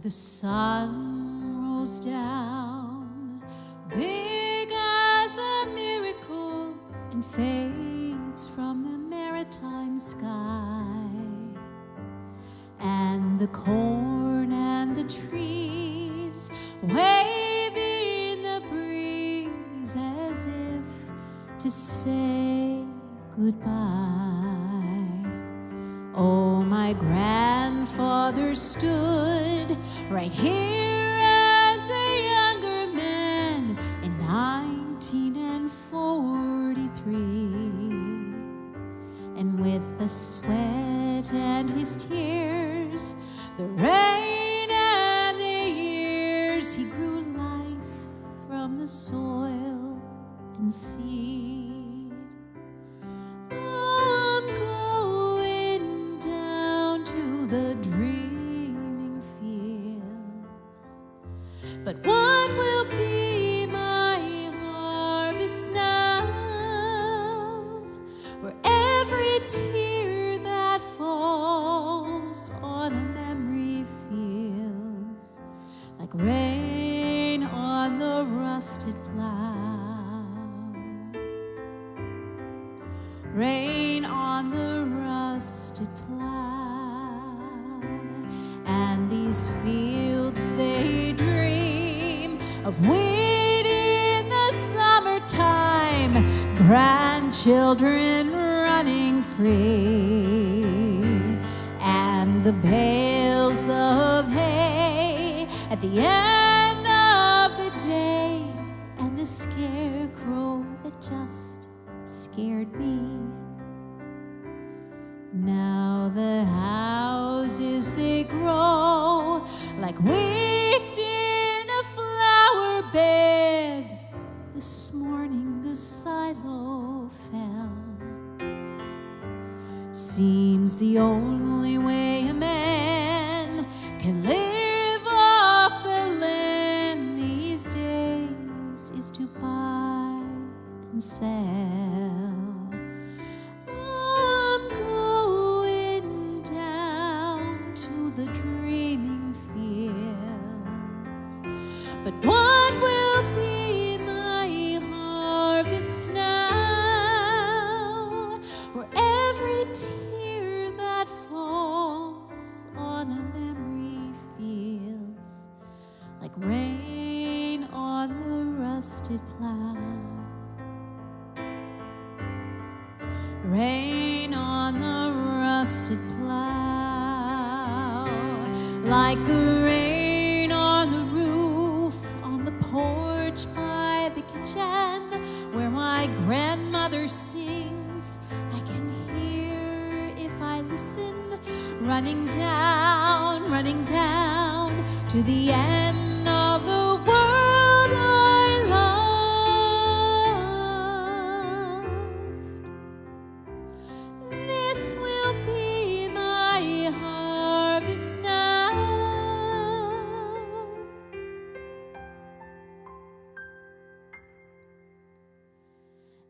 the sun rolls down, big as a miracle, and fades from the maritime sky, and the corn and the trees wave in the breeze as if to say goodbye. Oh, my grandfather stood right here as a younger man in 1943, and with the sweat and his tears, the rain and the years, he grew life from the soil and seed. Oh, I'm going down to the dreaming fields, but what will be my harvest now? Where every tear that falls on a memory feels like rain on the rusted plow. Rain on the rusted plow. And these fields, they dream of wheat in the summertime, grandchildren running free, and the bales of hay at the end of the day, and the scarecrow that just scared me. Now the houses, they grow like weeds in a flower bed. This morning the silo fell. Seems the only way a man can live off the land these days is to buy and sell. Oh, I'm going down to the dreaming fields, but what will be my harvest now? Where every tear that falls on a memory feels like rain on the rusted plow. Rain on the rusted plow, like the rain on the roof, on the porch by the kitchen, where my grandmother sings. I can hear, if I listen, running down to the end of the world I love. This will be my harvest now.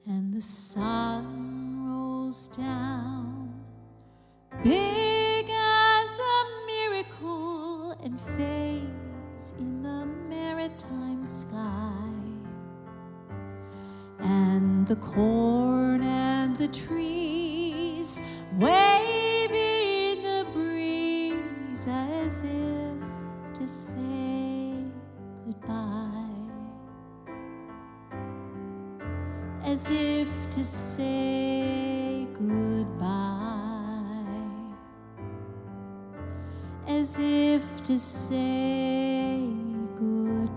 And the sun rolls down, big as a miracle, and fades in the maritime sky. And the corn and the trees wave in the breeze as if to say goodbye, as if to say goodbye, as if to say goodbye.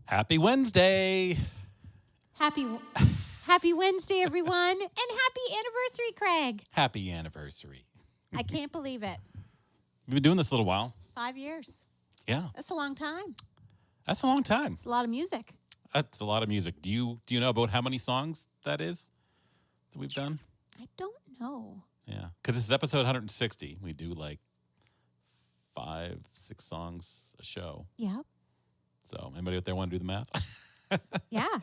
Happy Wednesday. Happy Wednesday, everyone, and happy anniversary, Craig. Happy anniversary. I can't believe it. We've been doing this a little while. 5 years. Yeah. That's a long time. That's a long time. It's a lot of music. That's a lot of music. Do you know about how many songs that is that we've done? I don't know. Yeah. Because this is episode 160. We do like 5, 6 songs a show. Yeah. So anybody out there want to do the math? Yeah.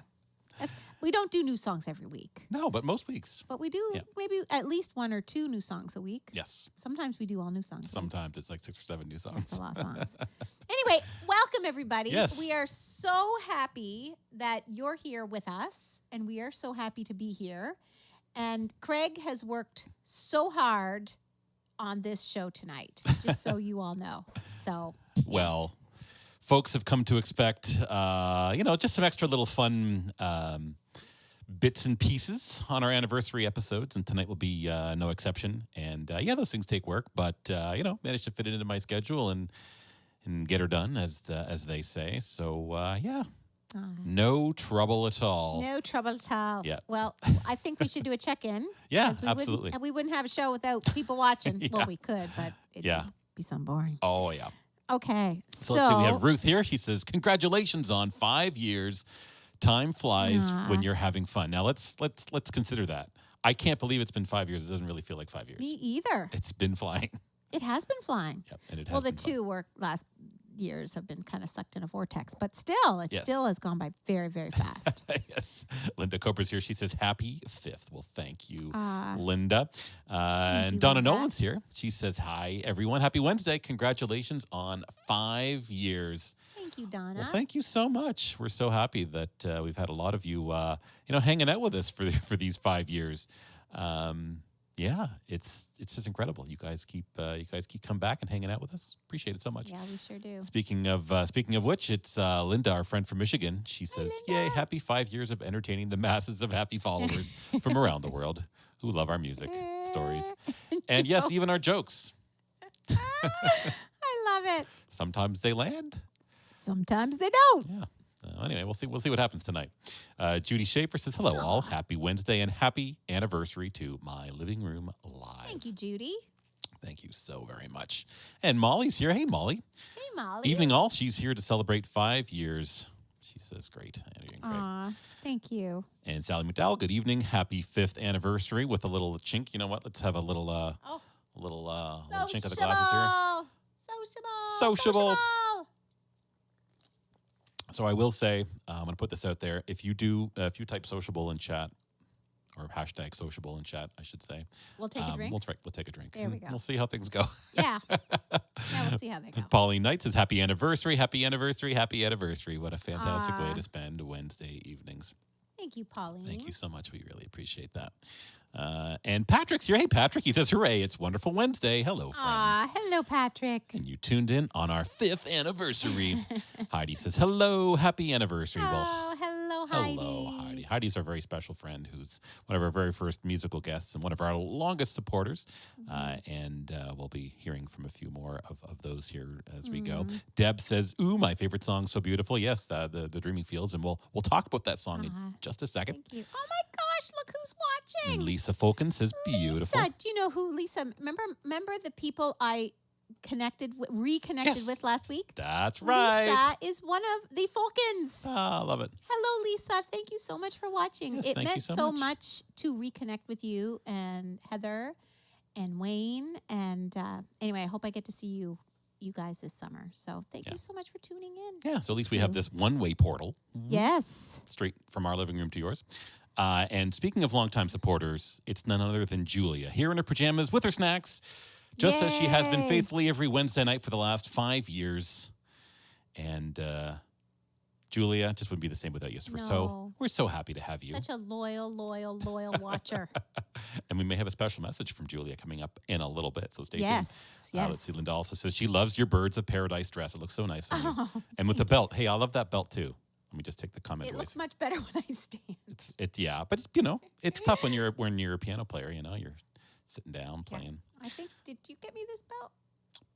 We don't do new songs every week, No, but most weeks. but we do Yeah. maybe at least 1 or 2 new songs a week. Yes. Sometimes we do all new songs. a week. Sometimes it's like 6 or 7 new That's songs. a lot of songs. Anyway, welcome everybody. Yes. We are so happy that you're here with us, and we are so happy to be here. And Craig has worked so hard on this show tonight, just so you all know. So, Well, folks have come to expect, just some extra little fun bits and pieces on our anniversary episodes, and tonight will be no exception. And those things take work, but managed to fit it into my schedule and get her done, as they say. So no trouble at all. no trouble at all. Yeah. Well, I think we should do a check-in. Yeah, 'cause absolutely. We wouldn't have a show without people watching. Yeah. Well, we could, but it'd Yeah. be some boring. Oh yeah. Okay. So let's see. We have Ruth here. She says, "Congratulations on 5 years. Time flies when you're having fun." Now let's consider that. I can't believe it's been 5 years. It doesn't really feel like 5 years. Me either. It's been flying. It has been flying. Yep, and it has Well, the been fun. 2 were last years have been kind of sucked in a vortex, but still, it Yes. still has gone by very, very fast. Yes. Linda Coper's here. She says, "Happy 5th." Well, thank you, Ah. Linda. And you, Donna Linda. Nolan's here. She says, "Hi, everyone. Happy Wednesday. Congratulations on 5 years." Thank you, Donna. Well, thank you so much. We're so happy that we've had a lot of you, hanging out with us for these 5 years. It's just incredible. You guys keep coming back and hanging out with us. Appreciate it so much. Yeah, we sure do. Speaking of which, it's Linda, our friend from Michigan. She says, "Yay, happy 5 years of entertaining the masses of happy followers from around the world who love our music, stories, and yes, even our jokes. I love it. Sometimes they land." Sometimes they don't. Yeah. Anyway, we'll see what happens tonight. Judy Schaefer says, "Hello, all. Happy Wednesday and happy anniversary to My Living Room Live." Thank you, Judy. Thank you so very much. And Molly's here. Hey, Molly. Hey, Molly. Evening all. She's here to celebrate 5 years. She says, "Great. You're doing great." Aw, thank you. And Sally McDowell, good evening. Happy 5th anniversary with a little chink. You know what? Let's have a little little chink of the glasses here. Sociable. Sociable. So I will say, I'm going to put this out there. If you type sociable in chat, or hashtag sociable in chat, I should say. We'll take a drink. We'll take a drink. There we and go. We'll see how things go. Yeah. Yeah, we'll see how they go. Pauline Knight says, happy anniversary, happy anniversary, happy anniversary. What a fantastic way Aw. to spend Wednesday evenings. Thank you, Pauline. Thank you so much. We really appreciate that. And Patrick's here. Hey, Patrick. He says, hooray, it's Wonderful Wednesday. Hello, friends. Hello, Patrick. And you tuned in on our 5th anniversary. Heidi says, hello, happy anniversary. Oh, hello, Heidi. Hello, Heidi. Heidi's our very special friend who's one of our very first musical guests and one of our longest supporters. And we'll be hearing from a few more of those here as we go. Deb says, ooh, my favorite song, So Beautiful. Yes, the Dreaming Fields. And we'll talk about that song in just a second. Thank you. Oh, my gosh, look who's watching. And Lisa Fulkin says, beautiful. Lisa, do you know who Lisa? Remember the people I reconnected Yes. with last week? That's right. Lisa is one of the Fulkins. Ah, I love it. Hello, Lisa. Thank you so much for watching. Yes, it thank you meant so so much. much to reconnect with you and Heather and Wayne. And anyway, I hope I get to see you guys this summer. So thank Yeah. you so much for tuning in. Yeah, so at least we have this one-way portal Yes. straight from our living room to yours. And speaking of longtime supporters, it's none other than Julia, here in her pajamas with her snacks, just as she has been Yay. faithfully every Wednesday night for the last 5 years. And Julia just wouldn't be the same without you. So No. we're so happy to have you. Such a loyal watcher. And we may have a special message from Julia coming up in a little bit, so stay tuned. Yes. Yes. Let's see, Linda also says she loves your Birds of Paradise dress. It looks so nice on you. Oh, And with the belt. Hey, I love that belt too. Let me just take the comment it away. looks much better when I stand. Yeah, but it's tough when you're a piano player. You're sitting down Yeah. playing. I think, did you get me this belt?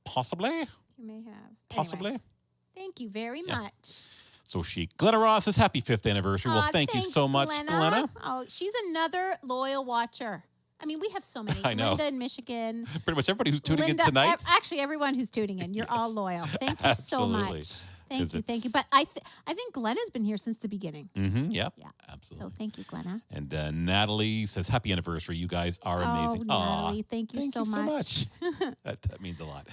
Possibly. You may have. Possibly. Anyway, thank you very Yeah. much. So Glenna Ross says happy 5th anniversary. Well, Aw, thank you thanks, so much, Glenna. Oh, she's another loyal watcher. I mean, we have so many. I know. Linda in Michigan. Pretty much everybody who's tuning Linda, in tonight. actually, everyone who's tuning in. You're all Yes. loyal. Thank you so Absolutely. much. Thank you. Thank you. But I think Glenna's been here since the beginning. Mm-hmm, yep. Yeah. Absolutely. So thank you, Glenna. And Natalie says, happy anniversary. You guys are amazing. Oh, Aw, Natalie, thank you so much. That means a lot.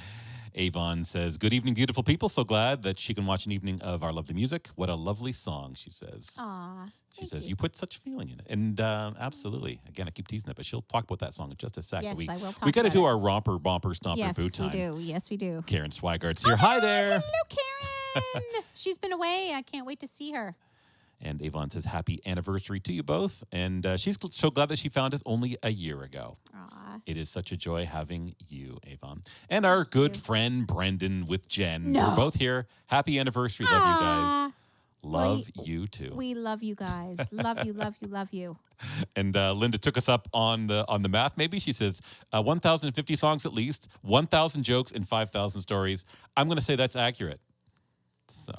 Avon says, good evening, beautiful people. So glad that she can watch an evening of our lovely music. What a lovely song, she says. Aw. She says, you put such feeling in it. And absolutely. Again, I keep teasing it, but she'll talk about that song in just a sec. Yes, I will talk We got to about do it. our romper, bumper, stomper, Yes, boot time. we do. Yes, we do. Karen Swigart's here. Hi there. Hello, Karen. She's been away. I can't wait to see her. And Avon says, happy anniversary to you both. And she's so glad that she found us only a year ago. Aw. It is such a joy having you, Avon. And our good friend, Brendan, with Jen. No. We're both here. Happy anniversary. Love you guys. Aw. Love you too. We love you guys. Love you, love you, love you. And Linda took us up on the math. Maybe she says 1,050 songs at least, 1,000 jokes, and 5,000 stories. I'm going to say that's accurate. So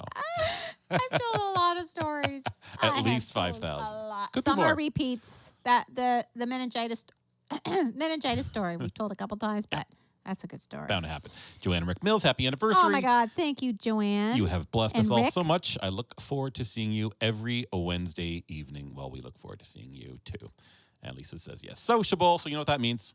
I've told a lot of stories. At I have least told 5,000. a lot. Could be Some more. are repeats. That the meningitis meningitis story we've told a couple times, but that's a good story. bound to happen. Joanna Rick Mills, happy anniversary. Oh my God! Thank you, Joanne. You have blessed And us all Rick? so much. I look forward to seeing you every Wednesday evening. Well, we look forward to seeing you too. And Lisa says yes. Sociable. So you know what that means?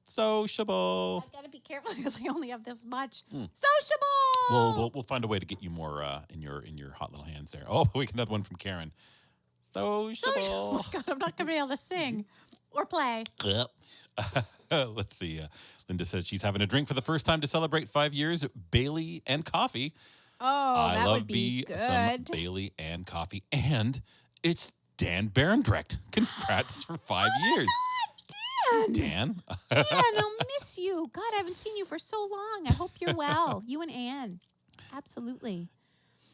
Sociable. I gotta be careful because I only have this much. Hmm. Sociable. We'll find a way to get you more in your hot little hands there. Oh, we get another one from Karen. Oh Sociable. my God! I'm not gonna be able to sing or play. Let's see. Linda said she's having a drink for the first time to celebrate 5 years. Bailey and coffee. Oh, I that love would be some good. Bailey and coffee. And it's Dan Barendrecht. Congrats for 5 years. Dan. Dan? Dan, I'll miss you. God, I haven't seen you for so long. I hope you're well. You and Anne. Absolutely.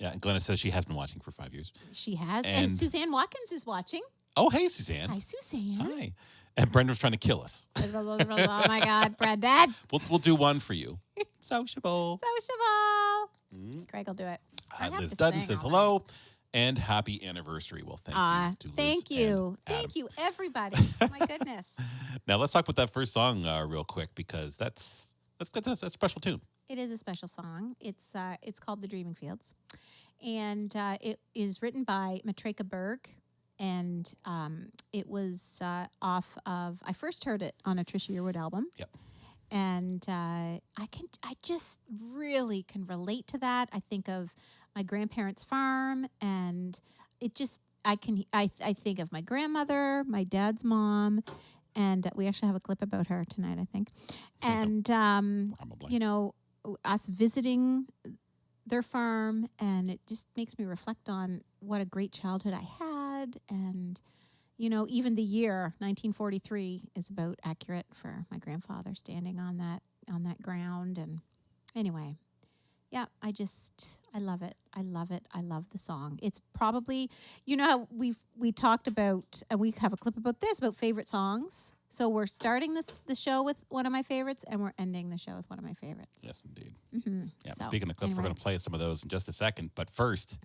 Yeah, and Glenna says she has been watching for 5 years. She has. And- And Suzanne Watkins is watching. Oh, hey, Suzanne. Hi, Suzanne. Hi. And Brenda's trying to kill us. Oh my God, Brad. We'll do one for you. Sociable. Sociable. Craig will do it. I have Liz to Dutton sing says all hello and happy anniversary. Well, thank you to Liz Thank you. and Adam. Thank you, everybody. My goodness. Now let's talk about that first song real quick because that's a special tune. It is a special song. It's called "The Dreaming Fields," and it is written by Matreka Berg, and it was off of. I first heard it on a Trisha Yearwood album. Yep. And I just really can relate to that. I think of my grandparents' farm, and it just I think of my grandmother, my dad's mom, and we actually have a clip about her tonight, I think. And Probably. you know, us visiting their farm, and it just makes me reflect on what a great childhood I had. And you know, even the year 1943 is about accurate for my grandfather standing on that ground. And anyway, yeah, I love it. I love it. I love the song. It's probably, you know, how we talked about, and we have a clip about this, about favorite songs. So we're starting the show with one of my favorites, and we're ending the show with one of my favorites. Yes, indeed. Mm-hmm. Yeah. So, Speaking of clips, we're anyway. going to play some of those in just a second. But first,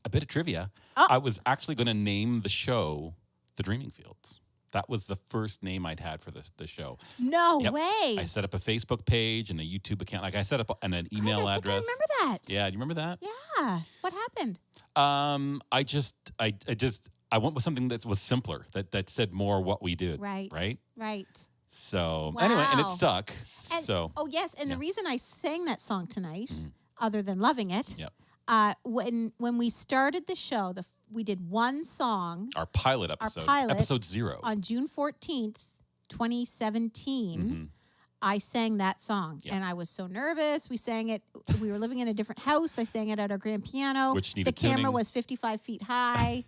a bit of trivia. Oh. I was actually going to name the show The Dreaming Fields. That was the first name I'd had for the show. No Yep. way. I set up a Facebook page and a YouTube account. Like I set up an email I think address. I remember that. Yeah, do you remember that? Yeah. What happened? I went with something that was simpler, that said more what we did. Right. Right? Right. So anyway, and it Wow. stuck. And, So oh yes, and yeah. the reason I sang that song tonight, Mhm. other than loving it, Yep. When we started the show, we did one song our pilot episode, pilot episode 0. on June 14th, 2017. Mhm. I sang that song, Yep. and I was so nervous. We sang it. We were living in a different house. I sang it at our grand piano. Which the needed camera tuning. was 55 feet high.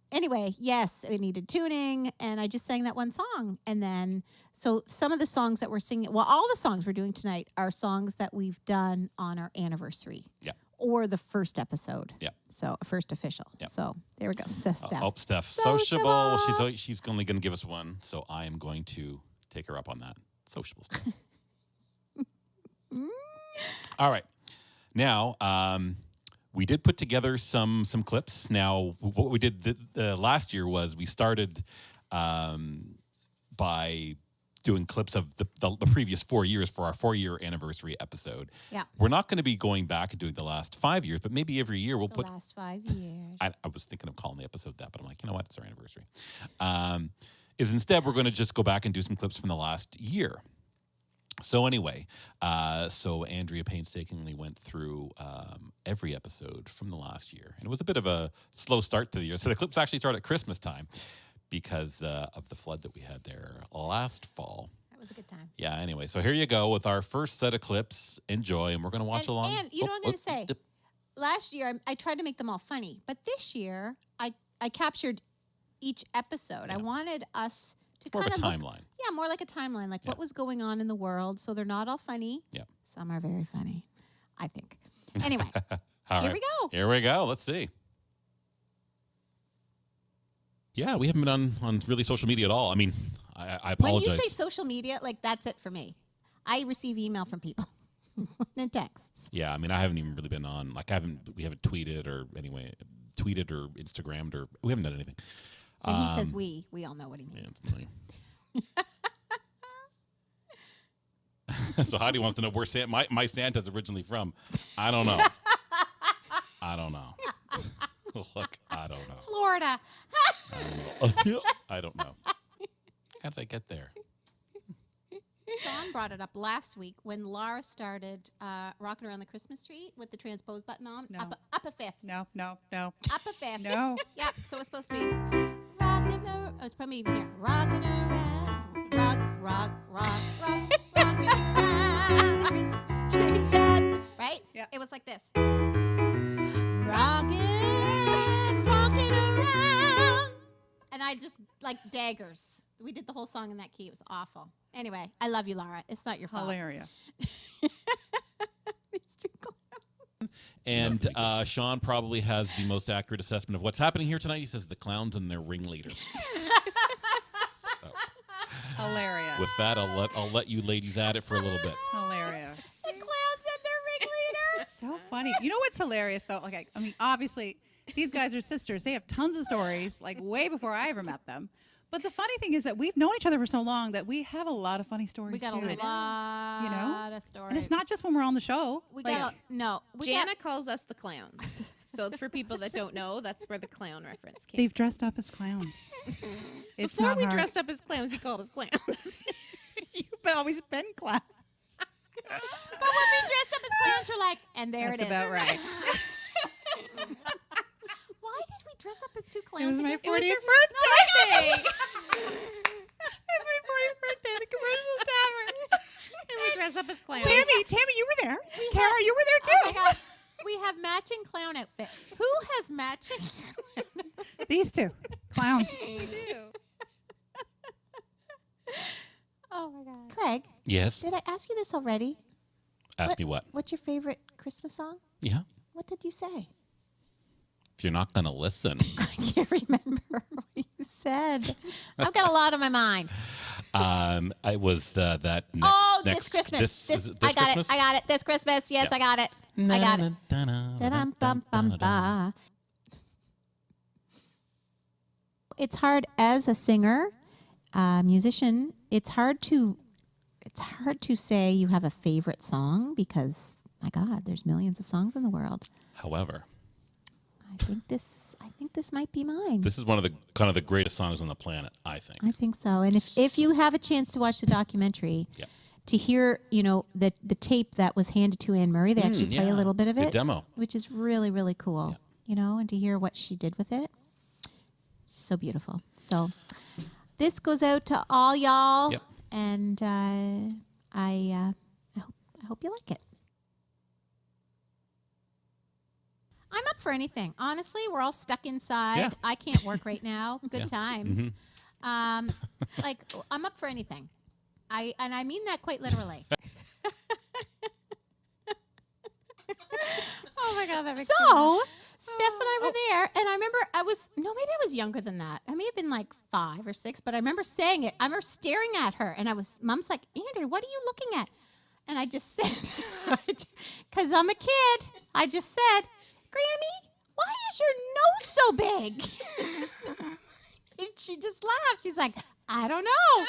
Anyway, yes, it needed tuning, and I just sang that one song. And then, so some of the songs that we're singing, well, all the songs we're doing tonight are songs that we've done on our anniversary. Yeah. Or the first episode. Yeah. So first official. Yeah. So there we go. Steph. Steph. Sociable. Sociable. Well, she's only going to give us one, so I am going to take her up on that. Sociable stuff. All right. Now, we did put together some clips. Now, what we did last year was we started by doing clips of the previous 4 years for our 4-year anniversary episode. Yeah. We're not going to be going back and doing the last 5 years, but maybe every year we'll The put. last 5 years. I was thinking of calling the episode that, but I'm like, you know what? It's our anniversary. Is instead we're going to just go back and do some clips from the last year. So anyway, so Andrea painstakingly went through every episode from the last year. And it was a bit of a slow start to the year. So the clips actually start at Christmas time because of the flood that we had there last fall. That was a good time. Yeah, anyway, so here you go with our first set of clips. Enjoy, and we're going to watch along. And you know what I'm going to say? Last year, I tried to make them all funny. But this year, I captured each episode. I wanted us to More of kind a of timeline. Yeah, more like a timeline, like what was going on in the world. So they're not all funny. Yeah. Some are very funny, I think. Anyway, All here right. we go. Here we go. Let's see. Yeah, we haven't been on really social media at all. I mean, I apologize. When you say social media, like that's it for me. I receive email from people and texts. Yeah, I mean, I haven't even really been on. Like, we haven't tweeted or Instagrammed or we haven't done anything. When he says we all know what he Yeah, means. it's funny. So Heidi wants to know where my Santa's originally from. I don't know. I don't know. Look, I don't know. Florida. I don't know. How did I get there? Sean brought it up last week when Laura started rocking around the Christmas tree with the transpose button on. No. Up a fifth. No. Up a fifth. No. Yeah, so it's supposed to be rocking around. Oh, it's probably even here. Rocking around. Rock, rocking around the Christmas tree. Right? Yeah. It was like this. Rocking around. And I just, like daggers. We did the whole song in that key. It was awful. Anyway, I love you, Laura. It's not your fault. Hilarious. These two clowns. And Sean probably has the most accurate assessment of what's happening here tonight. He says the clowns and their ringleaders. So, Hilarious. with that, I'll let you ladies at it for a little bit. Hilarious. The clowns and their ringleaders. So funny. You know what's hilarious though? Like, I mean, obviously, these guys are sisters. They have tons of stories, like way before I ever met them. But the funny thing is that we've known each other for so long that we have a lot of funny stories We got too. a lot of stories. And it's not just when we're on the show. We Like, got no. We Jana got, calls us the clowns. So for people that don't know, that's where the clown reference came. they've dressed up as clowns. It's Before not we hard. dressed up as clowns, he called us clowns. You've always been clowns. but when we dressed up as clowns, we're like, and there That's it is. about right. Why did we dress up as two It clowns? was my again? 40th It birthday. birthday. It was my 40th birthday at the commercial tavern. And we dress up as clowns. Tammy, you were there. Kara, you were Oh there my too. God. We have matching clown outfits. Who has matching? These two clowns. We do. Oh my God. Craig, Yes. did I ask you this already? Ask me what. What's your favorite Christmas song? Yeah. What did you say? If you're not gonna listen, I can't remember what you said. I've got a lot on my mind. it was that next. Oh, next this Christmas. This I got Christmas? it. I got it. This Christmas. Yes, Yeah. I got it. I got it. Da-dum-bum-bum-ba. It's hard as a singer, musician. It's hard to say you have a favorite song because my God, there's millions of songs in the world. However, I think this might be mine. this is one of the kind of the greatest songs on the planet, I think. I think so. And if you have a chance to watch the documentary, Yeah. to hear, the tape that was handed to Anne Murray, they actually play yeah. a little bit of Good it, demo. which is really, really cool. And to hear what she did with it, so beautiful. So this goes out to all y'all, Yep. and I hope you like it. I'm up for anything. Honestly, we're all stuck inside. Yeah. I can't work right now. Good Yeah. times. Like I'm up for anything. I mean that quite literally. Oh my God, that makes so Steph and I were there, and I remember maybe I was younger than that. I may have been like 5 or 6, but I remember saying it. I remember staring at her, and Mom's like, Andrew, what are you looking at? And I just said, because I'm a kid, I just said, Grammy, why is your nose so big? And she just laughed. She's like, I don't know.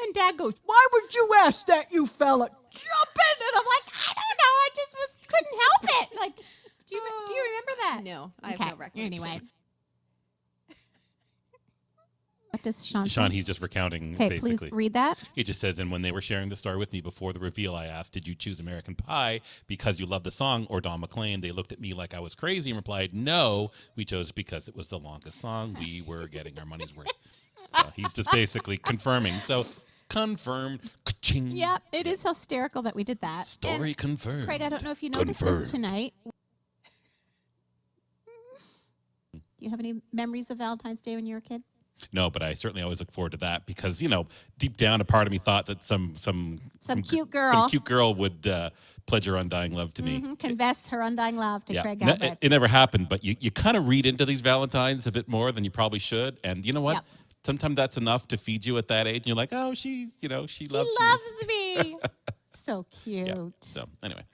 And Dad goes, why would you ask that, you fella? Jump in. And I'm like, I don't know. I just couldn't help it. Like, do you remember that? No, I have Okay. no recollection. Anyway. What does Sean Sean, say? he's just recounting Okay, basically. please read that. He just says, and when they were sharing the story with me before the reveal, I asked, did you choose American Pie because you love the song or Don McLean? They looked at me like I was crazy and replied, no, we chose because it was the longest song. We were getting our money's worth. So he's just basically confirming. So confirmed. Ka-ching. Yeah, it is hysterical that we did that. Story And confirmed. Craig, I don't know if you noticed Confirmed. this tonight. Do you have any memories of Valentine's Day when you were a kid? No, but I certainly always look forward to that because, you know, deep down, a part of me thought that some cute girl. some cute girl would pledge her undying love to me. Confess her undying love to Yeah, Craig No, Albert. it never happened, but you kind of read into these Valentines a bit more than you probably should. And you know what? Yep. Sometimes that's enough to feed you at that age. And you're like, oh, she loves He me. loves me. So cute. Yeah. So anyway.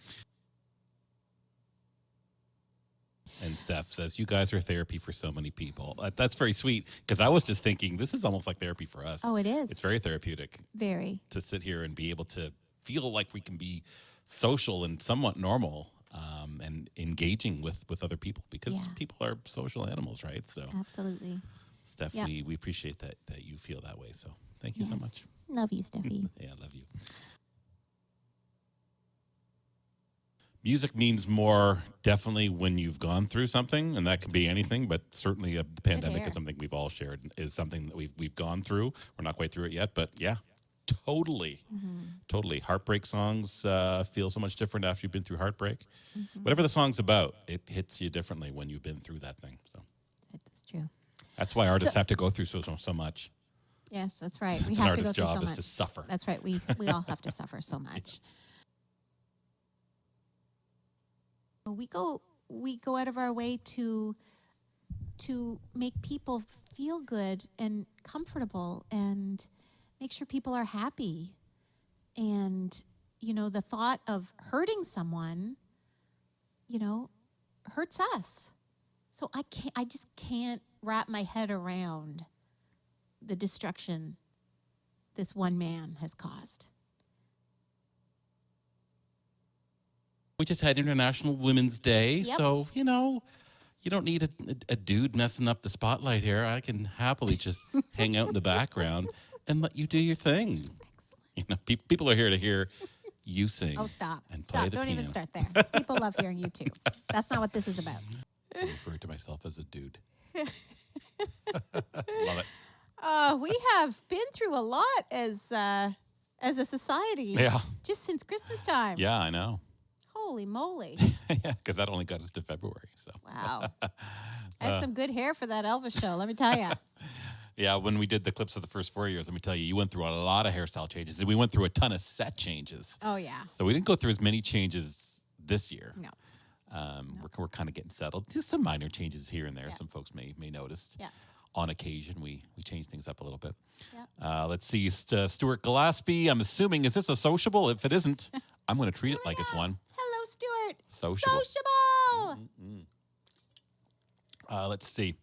And Steph says, you guys are therapy for so many people. That's very sweet because I was just thinking this is almost like therapy for us. Oh, it is. It's very therapeutic Very. to sit here and be able to feel like we can be social and somewhat normal and engaging with other people because Yeah. people are social animals, right? So, Absolutely. Steph, Yeah. we appreciate that you feel that way. So thank you so Yes. much. Love you, Steffi. Yeah, I love you. Music means more definitely when you've gone through something, and that can be anything, but certainly the pandemic hair. is something we've all shared, is something that we've gone through. We're not quite through it yet, but yeah, totally. Totally. Heartbreak songs feel so much different after you've been through heartbreak. Whatever the song's about, it hits you differently when you've been through that thing. So That's true. that's why artists have to go through so much. Yes, that's right. It's We an have to go artist's through so job is much. to suffer. That's right. We all have to suffer so much. We go out of our way to make people feel good and comfortable and make sure people are happy. And the thought of hurting someone, hurts us. So I just can't wrap my head around the destruction this one man has caused. We just had International Women's Day, Yep. so you don't need a dude messing up the spotlight here. I can happily just hang out in the background and let you do your thing. People are here to hear you sing. Oh, stop. And play Stop. the Don't even piano. start there. People love hearing you too. That's not what this is about. I refer to myself as a dude. Love it. We have been through a lot as a society. Yeah. Just since Christmas time. Yeah, I know. Holy moly. Yeah, because that only got us to February. So Wow. I had some good hair for that Elvis show, let me tell you. yeah, when we did the clips of the first 4 years, let me tell you, you went through a lot of hairstyle changes, and we went through a ton of set changes. Oh, yeah. So we didn't go through as many changes this year. No. We're kind of getting settled. Just some minor changes here and there. Yeah. Some folks may notice. Yeah. On occasion, we change things up a little bit. Yeah. Let's see, Stuart Gillespie. I'm assuming, is this a sociable? If it isn't, I'm going to treat it like it's one. Hello, Stuart. Sociable. Sociable. Let's see.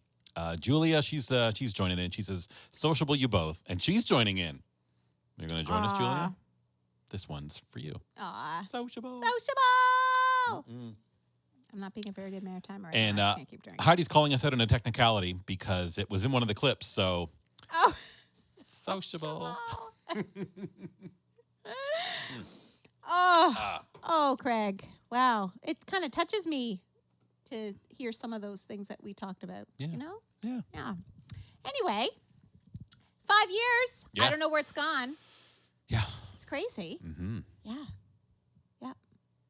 Julia, she's joining in. She says, sociable you both. And she's joining in. You're going to join us, Julia? This one's for you. Aw. Sociable. Sociable. I'm not being a very good maritimer right And now. I can't keep drinking. Heidi's calling us out on a technicality because it was in one of the clips. So, Oh. sociable. Oh, Craig. Wow. It kind of touches me to hear some of those things that we talked about. Yeah. Yeah. Yeah. Anyway, 5 years. Yeah. I don't know where it's gone. Yeah. It's crazy. Mm-hmm. Yeah. Yeah.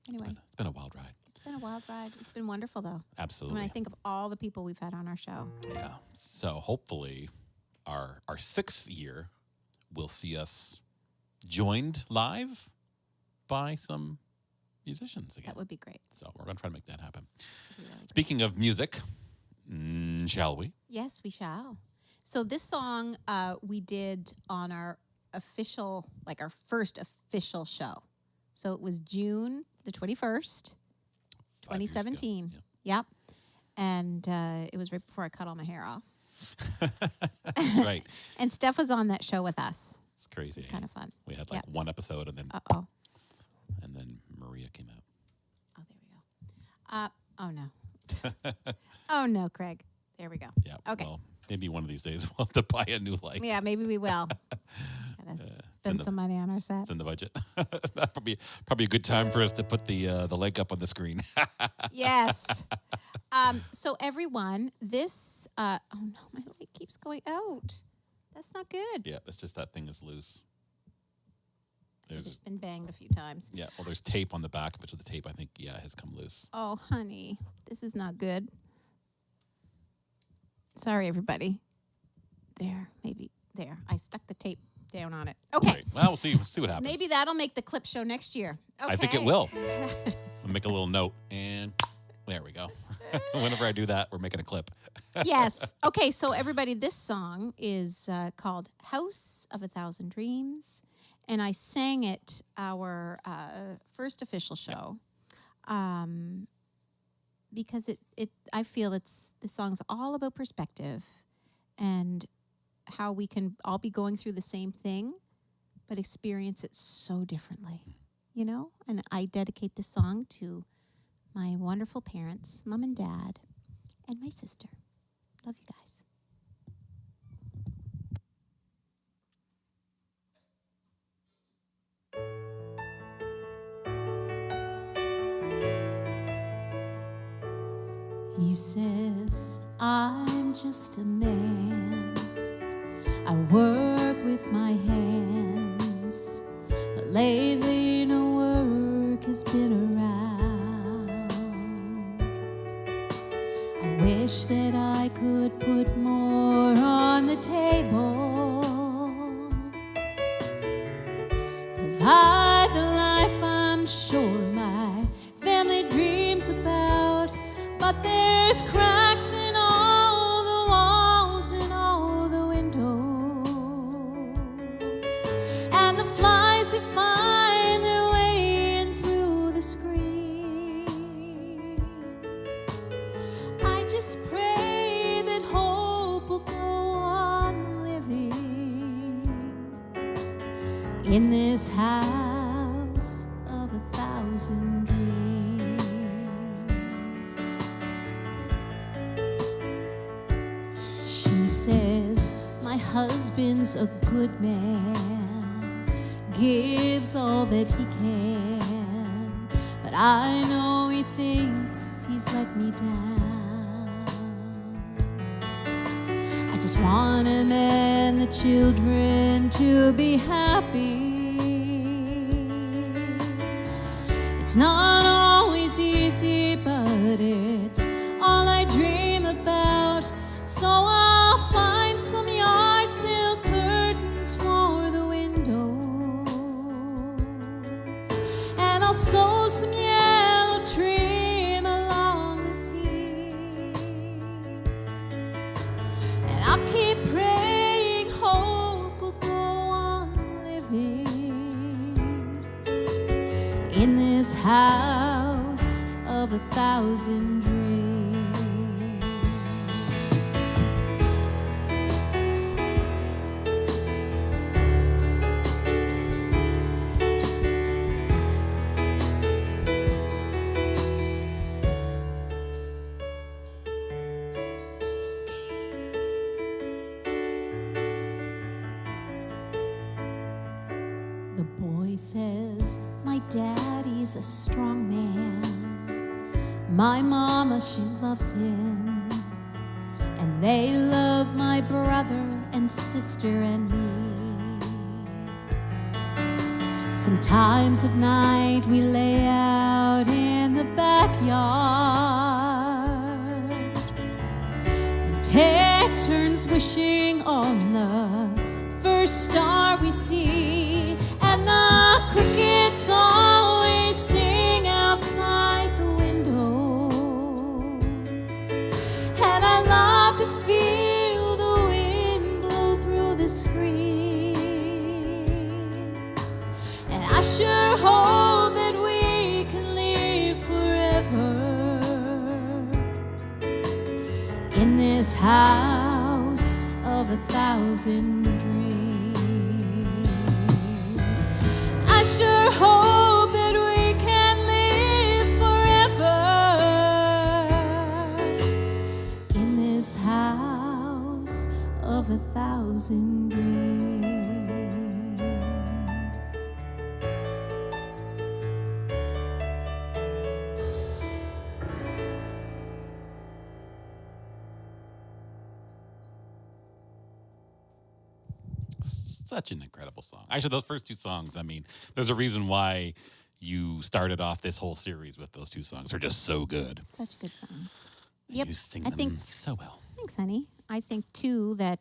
Anyway, It's been a wild ride. it's been a wild ride. It's been wonderful, though. Absolutely. When I think of all the people we've had on our show. Yeah. So hopefully our sixth year will see us joined live by some musicians again. That would be great. So we're going to try to make that happen. That'd be really great. Speaking of music, shall we? Yes, we shall. So this song we did on our official, like our first official show. So it was June the 21st, 5 years ago. 2017. Yeah. Yep. And it was right before I cut all my hair off. That's right. And Steph was on that show with us. It's crazy. It's kind of fun. We had like one episode, and then Uh-oh. Maria came out. Oh, there we go. Oh, no. Oh, no, Craig. There we go. Yeah. Okay. Well, maybe one of these days we'll have to buy a new light. Yeah, maybe we will. Gotta spend some money on our set. It's in the budget. That'd probably a good time for us to put the link up on the screen. Yes. So everyone, this oh no, my light keeps going out. That's not good. Yeah, it's just that thing is loose. It's been banged a few times. Yeah, well, there's tape on the back of it, so the tape, I think, has come loose. Oh, honey, this is not good. Sorry, everybody. There, maybe there. I stuck the tape down on it. Okay. Right. Well, we'll see what happens. Maybe that'll make the clip show next year. Okay. I think it will. I'll make a little note, and there we go. Whenever I do that, we're making a clip. Yes. Okay, so everybody, this song is called House of a Thousand Dreams, and I sang it our first official show because I feel the song's all about perspective and how we can all be going through the same thing but experience it so differently, you know? And I dedicate this song to my wonderful parents, Mom and Dad, and my sister. Love you guys. He says, I'm just a man. I work with my hands, but lately no work has been around. I wish that I could put more on the table, provide the life I'm sure my family dreams about, but there's cracks in all the walls and all the windows, and the flies that find their way in through the screens. I just pray that hope will go on living in this house of 1,000 dreams. She says, my husband's a good man, gives all that he can, but I know he thinks he's let me down. I just want him and the children to be happy. It's not always easy, but it's all I dream about. So I'll find some yard sale curtains for the windows, and I'll sew some yellow trim along the seats, and I'll keep praying hope will go on living in this house of 1,000 dreams. The boy says, my daddy's a strong man. My mama, she loves him. And they love my brother and sister and me. Sometimes at night we lay out in the backyard and take turns wishing on the first star we see. And the crickets always sing outside the windows, and I love to feel the wind blow through the screens. And I sure hope that we can live forever in this house 1,000 dreams. I sure hope that we can live forever in this house of 1,000 dreams. Such an incredible song. Actually, those first two songs, I mean, there's a reason why you started off this whole series with those two songs. They're just so good. Such good songs. And Yep, you sing I them think- so well. Thanks, honey. I think too that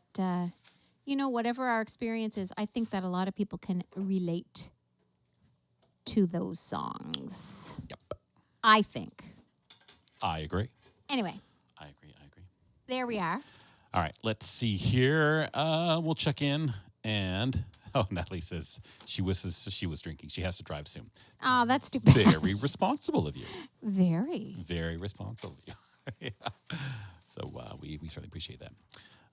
whatever our experience is, I think that a lot of people can relate to those songs. Yep. I think. I agree. Anyway, I agree. there we are. All right, let's see here. We'll check in. And, Natalie says she wishes she was drinking. She has to drive soon. Oh, that's too bad. Very responsible of you. Very. Very responsible of you. Yeah. So we certainly appreciate that.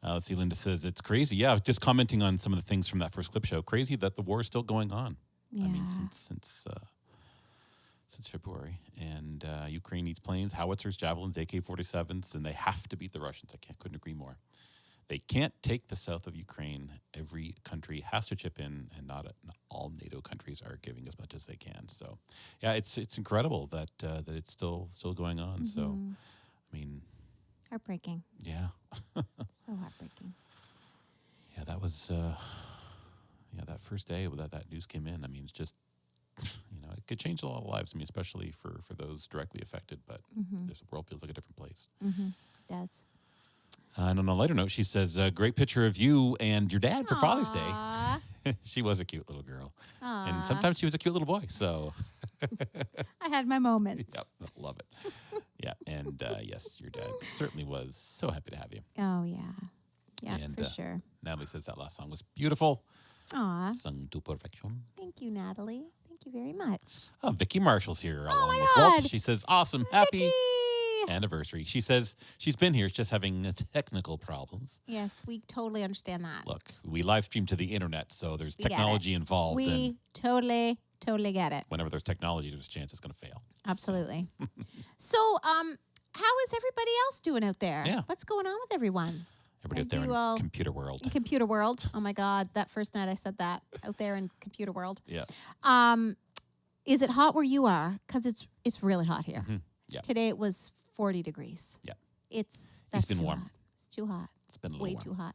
Let's see, Linda says, it's crazy. Yeah, just commenting on some of the things from that first clip show. Crazy that the war is still going on. Yeah. I mean, since February. And Ukraine needs planes, howitzers, javelins, AK-47s, and they have to beat the Russians. Couldn't agree more. They can't take the south of Ukraine. Every country has to chip in, and not all NATO countries are giving as much as they can. So, yeah, it's incredible that it's still going on. So, Mm-hmm. I mean, Heartbreaking. yeah, So heartbreaking. yeah, that was that first day that news came in. I mean, it's just it could change a lot of lives. I mean, especially for those directly affected. But this world feels like a different place. Mm-hmm. It does. And on a lighter note, she says, great picture of you and your dad for Father's Day. Aw. She was a cute little girl. Aw. And sometimes she was a cute little boy. So, I had my moments. yep, love it. Yeah. And yes, your dad certainly was so happy to have you. Oh, yeah. Yeah, And, for sure. Natalie says that last song was beautiful. Aw. Sung to perfection. Thank you, Natalie. Thank you very much. Oh, Vicky Marshall's here along my with Walt. God. She says, awesome, happy Vicky! anniversary. She says she's been here, it's just having technical problems. Yes, we totally understand that. Look, we live stream to the internet, so there's We get it. technology involved. and We totally get it. whenever there's technology, there's a chance it's going to fail. Absolutely. So, how is everybody else doing out there? Yeah. What's going on with everyone? Everybody out Are there you in all- computer world. In computer world? Oh my God, that first night I said that out there in computer world. Yeah. Is it hot where you are? Because it's really hot here. Yeah. Today it was 40 degrees. Yeah. That's been too warm. hot. It's too hot. It's been a little Way warm. too hot.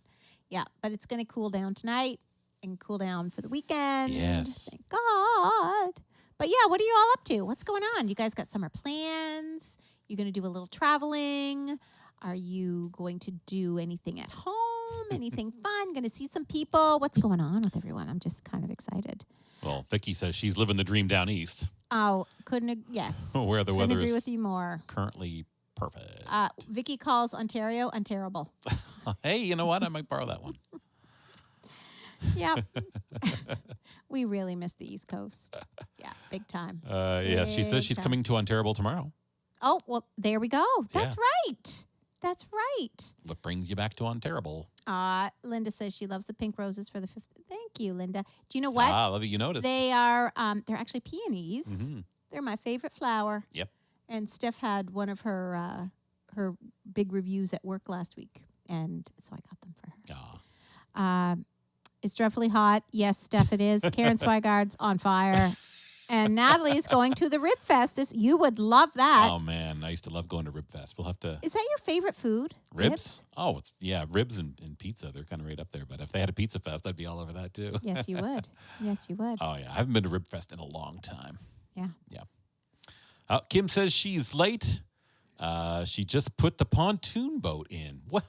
Yeah, but it's going to cool down tonight and cool down for the weekend. Yes. Thank God. But yeah, what are you all up to? What's going on? You guys got summer plans? You going to do a little traveling? Are you going to do anything at home? Anything fun? Going to see some people? What's going on with everyone? I'm just kind of excited. Well, Vicky says she's living the dream down east, Oh, yes. where the Couldn't weather agree is with you more. currently perfect. Vicky calls Ontario unterrible. Hey, you know what? I might borrow that one. Yep. We really miss the East Coast. Yeah, big time. Yeah, she says she's Big coming to Ontario tomorrow. Oh, well, there we go. That's Yeah. right. That's right. What brings you back to Ontario? Linda says she loves the pink roses for the 5th. Thank you, Linda. Do you know what? Ah, love it. You noticed. They are, they're actually peonies. Mhm. They're my favorite flower. Yep. And Steph had one of her big reviews at work last week, and so I got them for her. Ah. It's dreadfully hot. Yes, Steph, it is. Karen Swigard's on fire. And Natalie's going to the Rib Fest. You would love that. Oh, man. I used to love going to Rib Fest. We'll have to. Is that your favorite food? Ribs? Oh, yeah. Ribs and pizza. They're kind of right up there. But if they had a pizza fest, I'd be all over that too. Yes, you would. Yes, you would. Oh, yeah. I haven't been to Rib Fest in a long time. Yeah. Yeah. Kim says she's late. She just put the pontoon boat in. Well,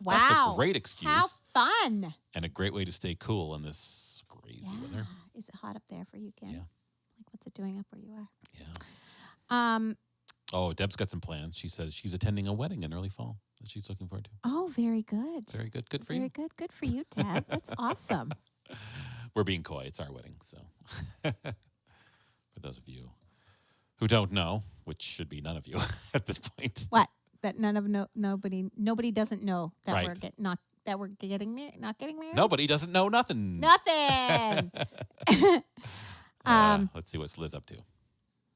that's Wow. a great excuse. How fun. And a great way to stay cool in this crazy weather. Is it hot up there for you, Kim? Yeah. Like, what's it doing up where you are? Yeah. Oh, Deb's got some plans. She says she's attending a wedding in early fall that she's looking forward to. Oh, very good. Very good. Good for Very you. good. Good for you, Deb. That's awesome. We're being coy. It's our wedding. So, for those of you who don't know, which should be none of you at this point, What? That nobody doesn't know that Right. we're not that we're not getting married? Nobody doesn't know nothing. Nothing. Let's see what's Liz up to.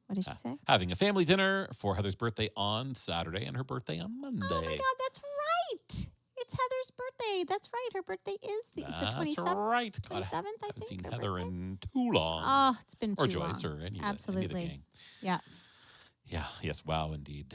What did she say? Having a family dinner for Heather's birthday on Saturday and her birthday on Monday. Oh my God, that's right. It's Heather's birthday. That's right. Her birthday is it's the 27th. That's right. God, 27th, I haven't think. seen her Heather birthday. in too long. Oh, it's been or too Joyce long. or any Absolutely. of the gang. Yeah. Yeah, yes, wow, indeed.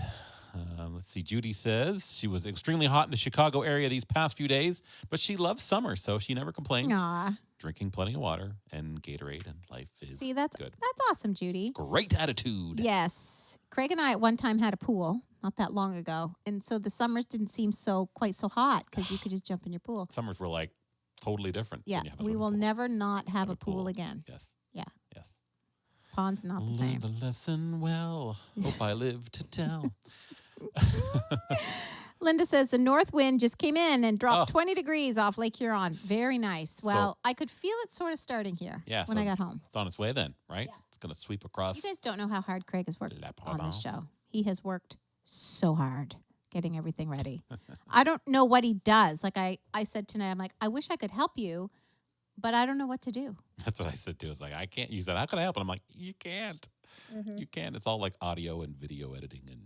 Let's see. Judy says she was extremely hot in the Chicago area these past few days, but she loves summer, so she never complains. Aw. Drinking plenty of water and Gatorade, and life is See, that's good. awesome, Judy. Great attitude. Yes. Craig and I at one time had a pool not that long ago. And so the summers didn't seem quite so hot because you could just jump in your pool. Summers were like totally different. Yeah. when you have a We swimming will pool. never not have a pool again. Yes. Yeah. Yes. Pond's not the same. Learned a lesson well. Hope I live to tell. Linda says the north wind just came in and dropped Oh. 20 degrees off Lake Huron. Very nice. Well, I could feel it sort of starting here Yeah. when so I got home. It's on its way then, right? It's going to sweep across. You guys don't know how hard Craig has worked La on this Provence. show. He has worked so hard getting everything ready. I don't know what he does. Like I said tonight, I'm like, I wish I could help you, but I don't know what to do. That's what I said too. It's like, I can't use that. How can I help? And I'm like, you can't. Mm-hmm. You can't. It's all like audio and video editing and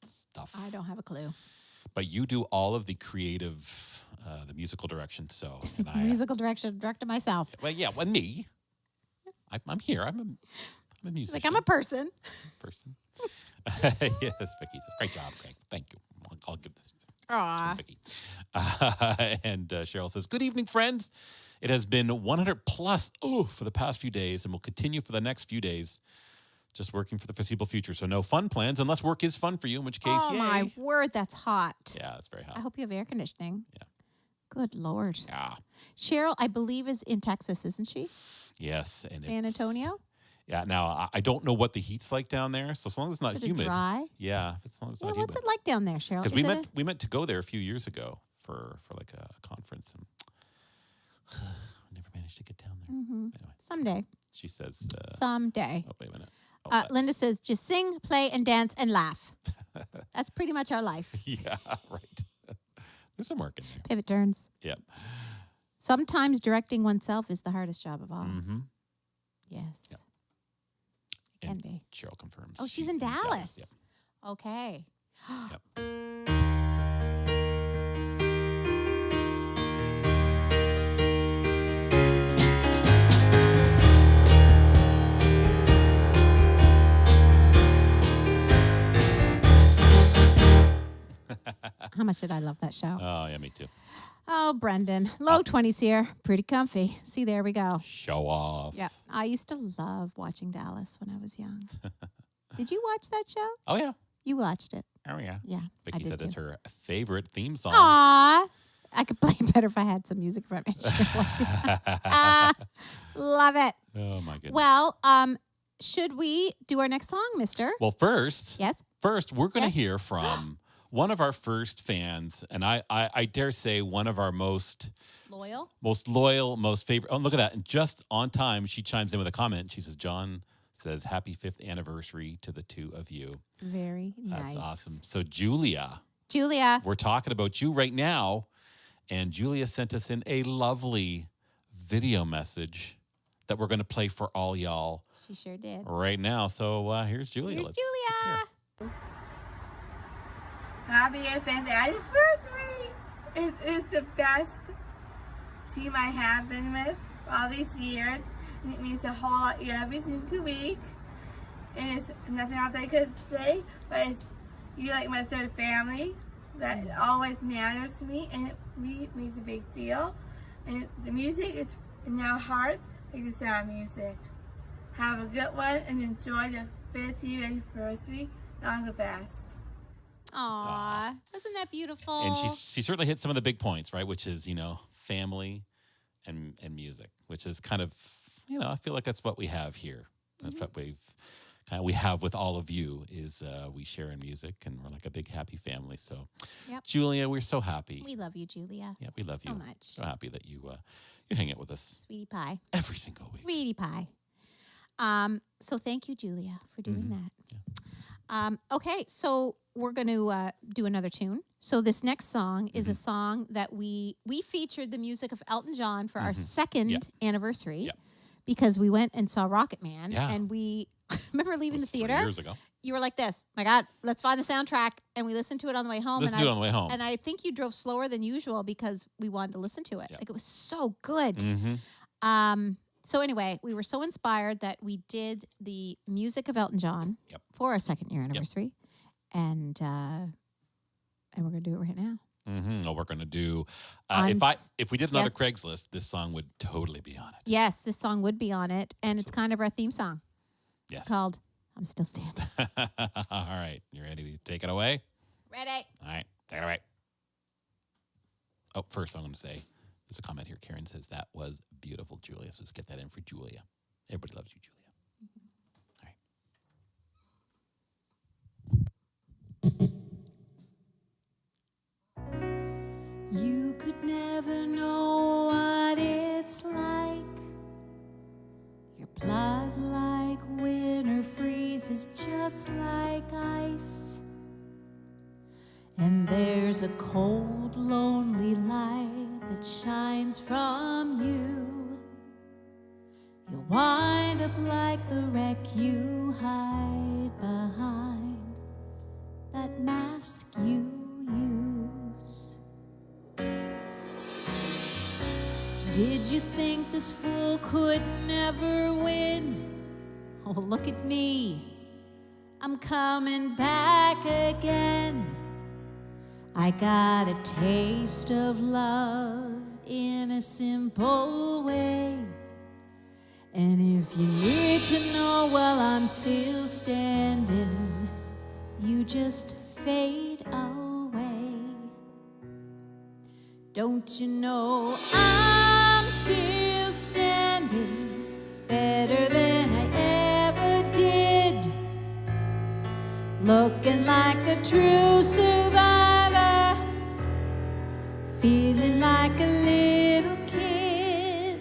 stuff. I don't have a clue. But you do all of the creative, the musical direction. So, and I, Musical director myself. well, yeah, well, me. I'm here. I'm a musician. Like I'm a person. person. Yes, Vicky says, great job, Craig. Thank you. I'll give this. Aw. Vicky. And Cheryl says, good evening, friends. It has been 100 plus for the past few days and will continue for the next few days. Just working for the foreseeable future. So no fun plans unless work is fun for you, in which case, Oh yay. my word, that's hot. Yeah, it's very I hot. hope you have air conditioning. Yeah. Good Lord. Yeah. Cheryl, I believe, is in Texas, isn't she? Yes. And San it's- Antonio? Yeah. Now, I don't know what the heat's like down there. So as long as it's not Is it humid. dry? Yeah. As long as it's Well, not what's humid. it like down there, Cheryl? Because Is it we meant to go there a few years ago for like a conference, and we never managed to get down there. Anyway, someday? she says, Someday. oh, wait a minute. Oh, Linda that's- says, just sing, play, and dance and laugh. That's pretty much our life. Yeah, right. There's some work in there. Pivot turns. Yep. Sometimes directing oneself is the hardest job of all. Mm-hmm. Yes. Yep. It can And be. Cheryl confirms. Oh, she's in Dallas. Yep. Okay. Yep. How much did I love that show? Oh, yeah, me too. Oh, Brendan. Low 20s here. Pretty comfy. See, there we go. Show off. Yeah. I used to love watching Dallas when I was young. Did you watch that show? Oh, yeah. You watched it. Oh, yeah. Yeah. I Vicky did said it's too. her favorite theme song. Aw. I could play better if I had some music from it. Love it. Oh, my goodness. Well, should we do our next song, mister? Well, first, Yes? we're going to Yes. hear from one of our first fans, and I dare say one of our most Loyal? loyal, most favorite. Oh, look at that. And just on time, she chimes in with a comment. She says, John says, happy 5th anniversary to the two of you. Very nice. That's awesome. So, Julia, Julia. we're talking about you right now. And Julia sent us in a lovely video message that we're going to play for all y'all She sure did. right now. So, here's Julia. Here's Let's hear. Julia. Happy 5th anniversary! It is the best team I have been with all these years. And it means a whole lot every single week. And it's nothing else I could say, but it's, you're like my third family. That always matters to me, and it really makes a big deal. And the music is in our hearts like the sound music. Have a good one and enjoy the 5th year anniversary. All the best. Aw. Wasn't that beautiful? And she certainly hit some of the big points, right? Which is, family and music, which is kind of, I feel like that's what we have here. That's what we have with all of you is we share in music, and we're like a big happy family. So, Yep. Julia, we're so happy. We love you, Julia. Yeah, we love so you much. So happy that you hang out with us Sweetie pie. every single week. Sweetie pie. So thank you, Julia, for doing Mm-hmm. that. Okay, so we're going to do another tune. So this next song is a song that we featured the music of Elton John for our second anniversary Yep. because we went and saw Rocket Man Yeah. and we remember It leaving the was 3 theater. years ago. You were like this, my God, let's find the soundtrack, and we listened to it on the way home. Let's and do it on the way home. And I think you drove slower than usual because we wanted to listen to it. Yep. Like it was so good. Mm-hmm. So anyway, we were so inspired that we did the music of Elton John Yep. for our second year anniversary, and we're gonna do it right now. Mm-hmm. Well, we're gonna do. On If we did another yes. Craigslist, this song would totally be on it. Yes, this song would be on it, and it's kind of our theme song. Yes. It's called "I'm Still Standing." All right, you ready to take it away? Ready? All right, take it away. Oh, first I'm going to say, there's a comment here. Karen says that was beautiful, Julia. So let's get that in for Julia. Everybody loves you, Julia. All right. You could never know what it's like. Your blood like winter freezes just like ice. And there's a cold, lonely light that shines from you. You wind up like the wreck you hide behind, that mask you use. Did you think this fool could never win? Oh, look at me, I'm coming back again. I got a taste of love in a simple way. And if you need to know, well, I'm still standing. You just fade away. Don't you know I'm still standing better than I ever did? Looking like a true survivor, feeling like a little kid.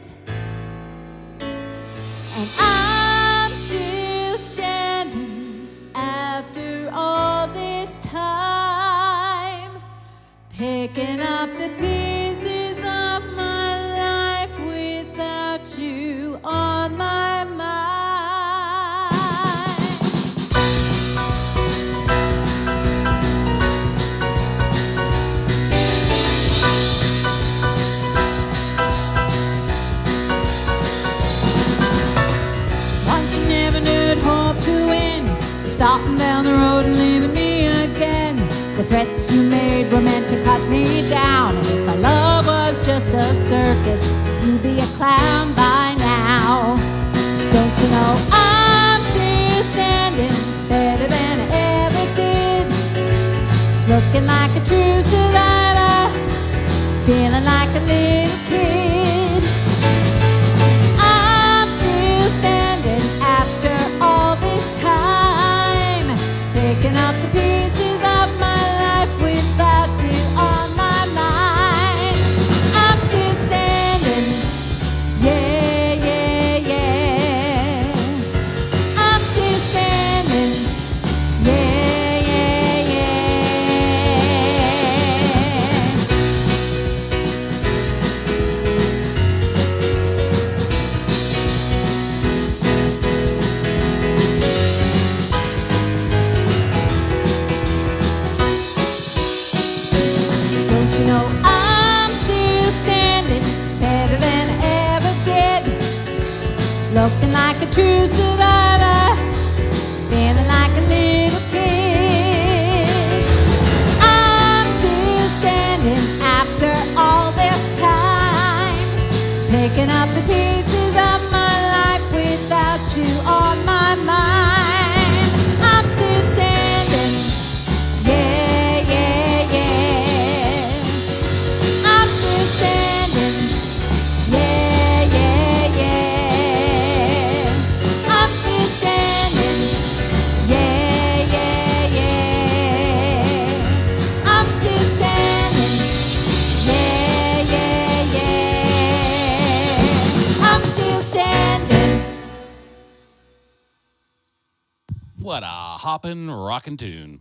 And I'm still standing after all this time, picking up the pieces of my life without you on my mind. Once you never knew hope to win, starting down the road and leaving me again. The threats you made were meant to cut me down, and if our love was just a circus, you'd be a clown by now. Don't you know I'm still standing better than I ever did? Looking like a true survivor, feeling like a little kid. I'm still standing after all this time, picking up the pieces of my life without you on my mind. I'm still standing, yeah, yeah, yeah. I'm still standing, yeah, yeah, yeah. Don't you know I'm still standing better than I ever did? Looking like a true survivor, feeling like a little kid. I'm still standing after all this time, picking up the pieces of my life without you on my mind. I'm still standing, yeah, yeah, yeah. I'm still standing, yeah, yeah, yeah. I'm still standing, yeah, yeah, yeah. I'm still standing, yeah, yeah, yeah. I'm still standing. What a hoppin', rockin' tune.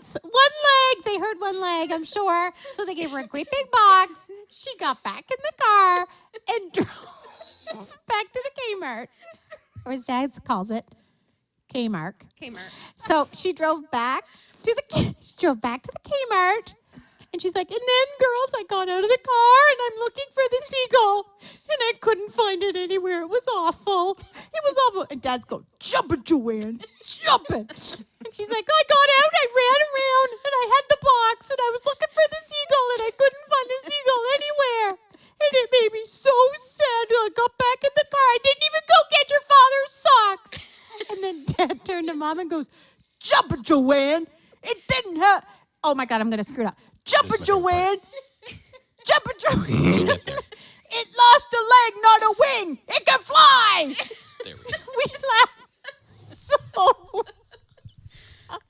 it's one leg. They heard one leg, I'm sure. So they gave her a great big box. She got back in the car and drove back to the Kmart, or as Dad calls it, Kmart. Kmart. So she drove back to the Kmart, and she's like, and then girls, I got out of the car and I'm looking for the seagull, and I couldn't find it anywhere. It was awful. It was awful. And Dad's going, jump it, Joanne, jump it. And she's like, I got out, I ran around, and I had the box, and I was looking for the seagull, and I couldn't find the seagull anywhere. And it made me so sad. I got back in the car. I didn't even go get your father's socks. And then Dad turned to Mom and goes, jump it, Joanne. It didn't hurt. Oh, my God, I'm going to screw it up. Jump it, Joanne. Jump it, Joanne. It lost a leg, not a wing. It can fly. There we go. We laughed so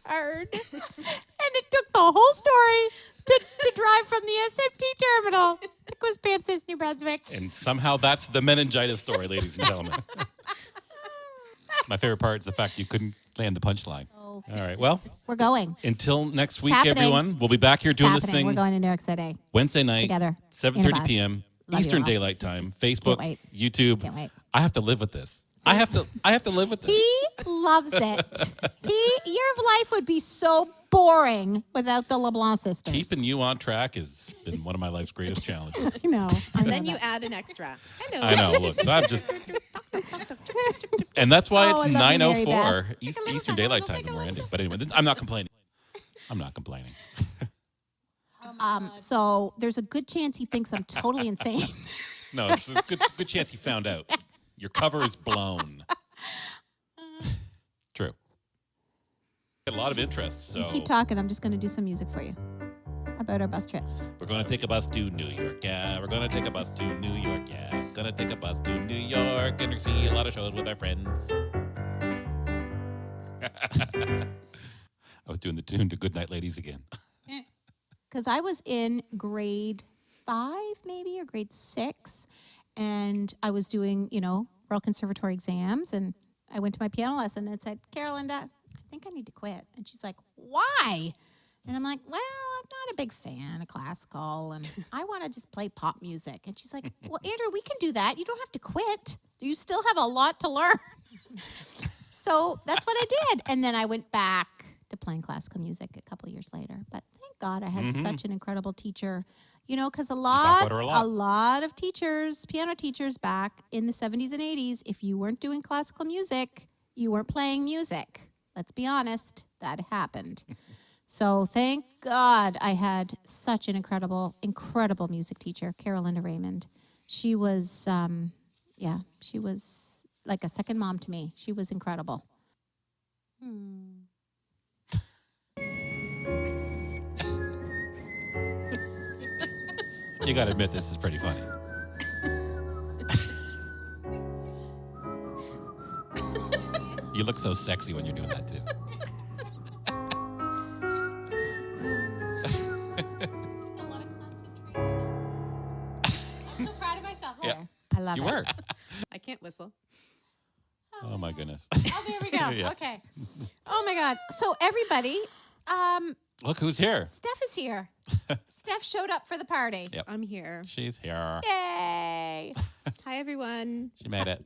hard. And it took the whole story to drive from the SMT terminal to Quispamsis, New Brunswick. And somehow that's the meningitis story, ladies and gentlemen. My favorite part is the fact you couldn't land the punchline. Oh. All right. Well, We're going. until next week, happening. everyone, we'll be back here doing this Happening. thing We're going to New York City. Wednesday night, Together. In a 7:30 bus. p.m. Love you Eastern all. Daylight Time. Facebook, wait. YouTube. Can't wait. I have to live with this. I have to live with this. He loves it. Your life would be so boring without the LeBlanc sisters. Keeping you on track has been one of my life's greatest challenges. I know. And then you add an extra. I know. Look, so I'm just, and that's why Oh, it's I love you, Mary 9:04 Beth. Eastern Daylight Time when we're ending. But anyway, I'm not complaining. I'm not complaining. So there's a good chance he thinks I'm totally insane. No, it's a good chance he found out. Your cover is blown. True. A lot of interest. So Keep talking. I'm just going to do some music for you about our bus trip. we're going to take a bus to New York. Yeah, we're going to take a bus to New York. Yeah, gonna take a bus to New York and see a lot of shows with our friends. I was doing the tune to Good Night Ladies again. Because I was in grade 5, maybe, or grade 6, and I was doing, Royal Conservatory exams, and I went to my piano lesson and said, Carolinda, I think I need to quit. And she's like, why? And I'm like, well, I'm not a big fan of classical, and I want to just play pop music. And she's like, well, Andrew, we can do that. You don't have to quit. You still have a lot to learn. So that's what I did. And then I went back to playing classical music a couple of years later. But thank God I had such an incredible teacher. Because a talk about her a lot. lot of teachers, piano teachers back in the 70s and 80s, if you weren't doing classical music, you weren't playing music. Let's be honest, that happened. So thank God I had such an incredible, incredible music teacher, Carolinda Raymond. She was, she was like a second mom to me. She was incredible. You got to admit, this is pretty funny. You look so sexy when you're doing that, too. A lot of concentration. I'm so proud of myself. Yeah. I love You it. were. I can't whistle. Oh, my goodness. Oh, there we go. Yeah. Okay. Oh my God. So everybody, Look who's here. Steph is here. Steph showed up for the party. Yep. I'm here. She's here. Yay. Hi, everyone. She made it.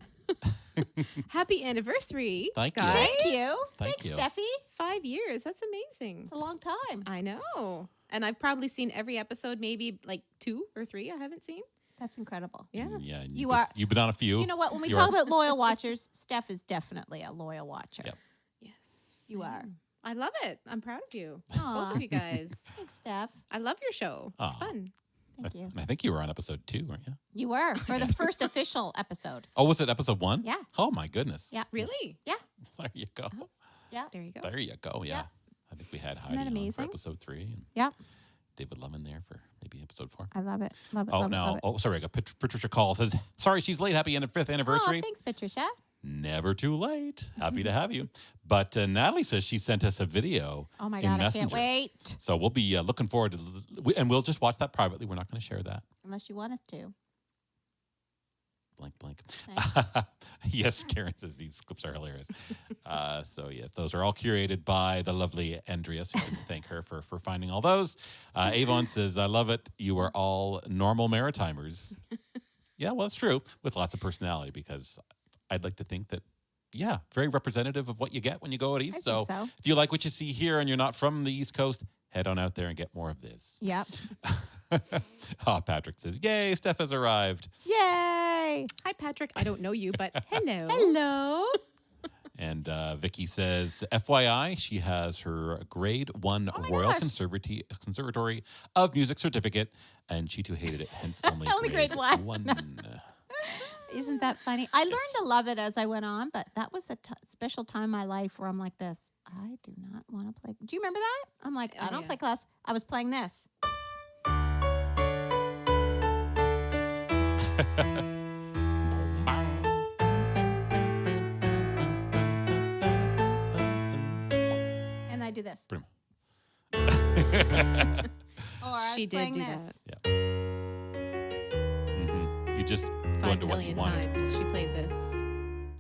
Happy anniversary. Thank you. guys. Thank you. Thank Thanks, you. Steffi. 5 years. That's amazing. It's a long time. I know. And I've probably seen every episode, maybe like 2 or 3 I haven't seen. That's incredible. Yeah. Yeah, and You are- You've been on a few. You know what? When we You talk are- about loyal watchers, Steph is definitely a loyal watcher. Yep. Yes. You I are. am. I love it. I'm proud of you. Aw. Both of you guys. Thanks, Steph. I love your show. It's Aw. fun. Thank you. And I think you were on episode 2, weren't you? You were. For the first official episode. Oh, was it episode 1? Yeah. Oh, my goodness. Yeah. Really? Yeah. There you go. Yeah. There you go. There you go. Yeah. Yeah. I think we had that Heidi on for amazing? episode 3 and Yeah. David Lemon there for maybe episode 4. I love it. Love it. Oh, love no. it. Love it. Oh, sorry. I got Patricia Call says, sorry, she's late. Happy 5th anniversary. Oh, thanks, Patricia. Never too late. Happy to have you. But Natalie says she sent us a video. Oh my in God, I Messenger. can't wait. So we'll be looking forward to, and we'll just watch that privately. We're not going to share that. Unless you want us to. blank, blank. Yes, Karen says these clips are hilarious. So, yes, those are all curated by the lovely Andrea. So you can thank her for finding all those. Avon says, I love it. You are all normal Maritimers. Yeah, well, it's true, with lots of personality, because I'd like to think that, yeah, very representative of what you get when you go out east. think so. If you like what you see here and you're not from the East Coast, head on out there and get more of this. Yep. Patrick says, yay, Steph has arrived. Yay! Hi, Patrick. I don't know you, but hello. Hello. And Vicky says, FYI, she has her grade 1 Oh my Royal gosh. Conservatory of Music certificate, and she too hated it, hence only, Only grade one. 1. Isn't that funny? I learned to love it as I went on, but that was a special time in my life where I'm like this. I do not want to play. Do you remember that? I'm like, I Oh, don't yeah. play class. I was playing this. And I do this. Boom. Or I was She did playing do this. that. Mhm. You just go 5 into what you million wanted, times she played this.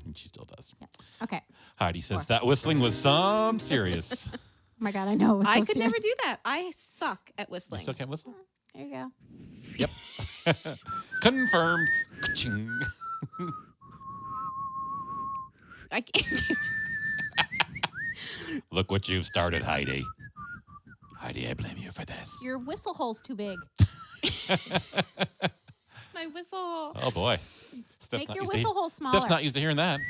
and she still does. Okay. Heidi says, that whistling was some serious. Oh my God, I know. It was I so could never serious. do that. I suck at You whistling. still can't whistle? There you go. Yep. Confirmed. Ka-ching. I can't do Look what you've started, Heidi. Heidi, I blame you for this. Your whistle hole's too big. my whistle. Oh, boy. Steph's Make not your used to whistle hole Steph's smaller. not used to hearing that.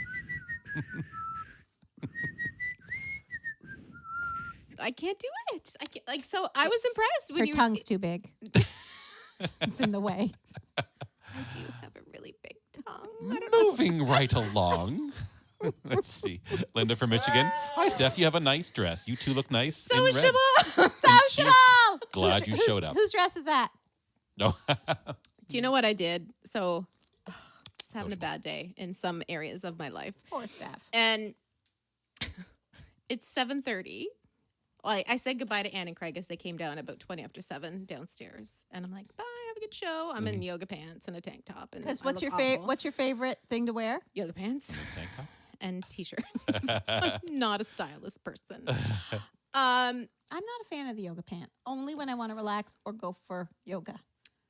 I can't do it. I can't, like, so I was impressed when Her you tongue's too big. It's in the way. I do have a really big tongue. I don't know. Moving right along. Let's see. Linda from Michigan. Hi, Steph. You have a nice dress. You two look nice in red. Sociable. Sociable. Glad you showed up. Whose dress is that? No. Do you know what I did? So, just having a Sociable. bad day in some areas of my life. Poor Steph. And it's 7:30. I said goodbye to Anne and Craig as they came down about 20 after 7 downstairs. And I'm like, bye, have a good show. I'm in yoga pants and a tank top. And Because I what's look your favorite? awful. What's your favorite thing to wear? Yoga pants Tank top? and t-shirt. I'm not a stylist person. I'm not a fan of the yoga pant. Only when I want to relax or go for yoga.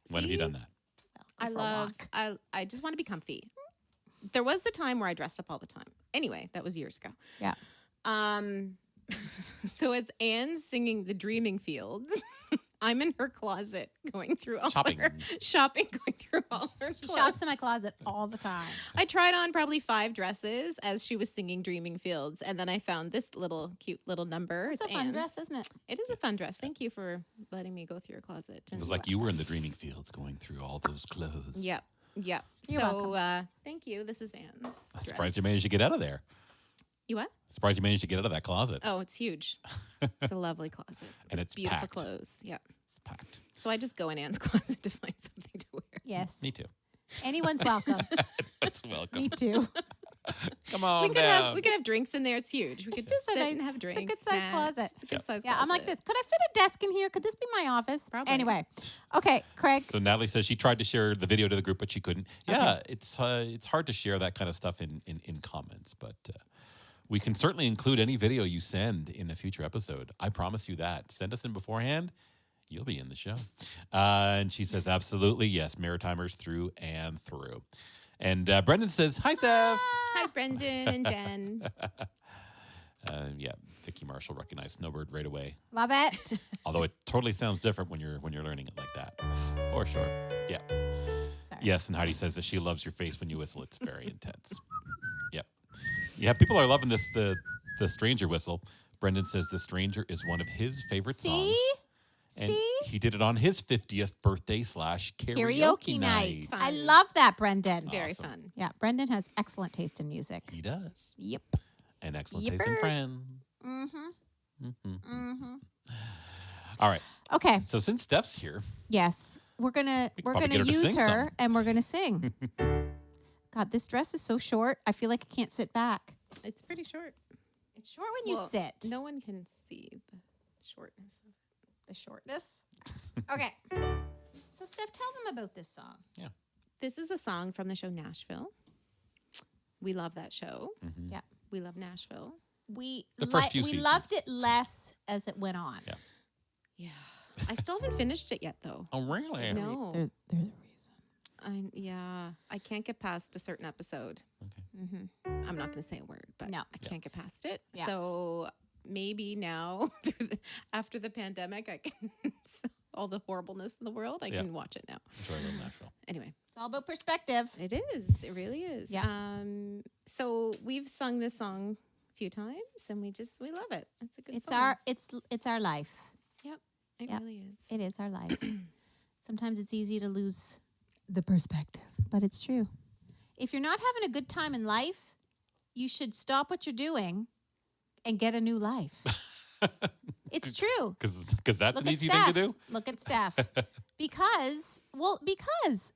When have you See? done that? Go I for a love walk. I just want to be comfy. There was the time where I dressed up all the time. Anyway, that was years ago. Yeah. So it's Anne singing The Dreaming Fields. I'm in her closet going through all Shopping. her shopping, going through all her She clothes. shops in my closet all the time. I tried on probably 5 dresses as she was singing Dreaming Fields, and then I found this little cute little number. It's a fun Anne's. dress, isn't it? It is a fun dress. Thank you for letting me go through your closet. It was like you were in the dreaming fields going through all those clothes. Yep. Yep. You're so welcome. thank you. This is Anne's. I'm surprised you dress. managed to get out of there. You what? Surprised you managed to get out of that closet. Oh, it's huge. It's a lovely closet. And with it's beautiful packed. clothes. Yeah. It's packed. So I just go in Anne's closet to find something to wear. Yes. Me too. Anyone's welcome. That's welcome. Me too. Come on we down. could have drinks in there. It's huge. We could It's a sit nice- and have it's a drinks. good-sized snacks. closet. It's a good sized Yeah, closet. I'm like this. Could I fit a desk in here? Could this be my office? Probably. Anyway. Okay, Craig. So Natalie says she tried to share the video to the group, but she couldn't. Yeah, it's hard to share that kind of stuff in comments, but we can certainly include any video you send in a future episode. I promise you that. Send us in beforehand. You'll be in the show. And she says, absolutely, yes, Maritimers through and through. And Brendan says, hi, Steph. Hi, Brendan and Jen. Yeah, Vicky Marshall recognized Snowbird right away. Love it. Although it totally sounds different when you're learning it like that. Or sure. Yeah. Sorry. Yes, and Heidi says that she loves your face when you whistle. It's very intense. Yep. Yeah, people are loving this the Stranger whistle. Brendan says the Stranger is one of his favorite songs. See? And See? he did it on his 50th birthday / karaoke Karaoke night. Fun. I love that, Brendan. Very Awesome. fun. Yeah, Brendan has excellent taste in music. He does. Yep. And excellent taste in Yipper. friends. Mm-hmm. Mhm. All right. Okay. So since Steph's here, Yes. We're gonna We could we're probably gonna get her to use sing her some. and we're gonna sing. God, this dress is so short. I feel like I can't sit back. It's pretty short. It's short when you Well, sit. No one can see the shortness of it. The shortness. Okay. So Steph, tell them about this song. This is a song from the show Nashville. We love that show. Mhm. Yeah. We love Nashville. We The first few we loved seasons. it less as it went on. Yeah. Yeah. I still haven't finished it yet, though. Oh, really? No. There's a reason. I can't get past a certain episode. Mm-hmm. I'm not going to say a word, but No. I can't get past it. Yeah. So maybe now, after the pandemic, I can all the horribleness in the world, I Yeah. can watch it now. Enjoy Little Nashville. Anyway, It's all about perspective. it is. It really is. Yeah. So we've sung this song a few times, and we love it. It's a good. It's song. it's our life. Yep. It Yeah. really is. It is our life. Sometimes it's easy to lose the perspective, but it's true. If you're not having a good time in life, you should stop what you're doing and get a new life. It's true. Because that's Look an at easy Steph. thing to do. Look at Steph. because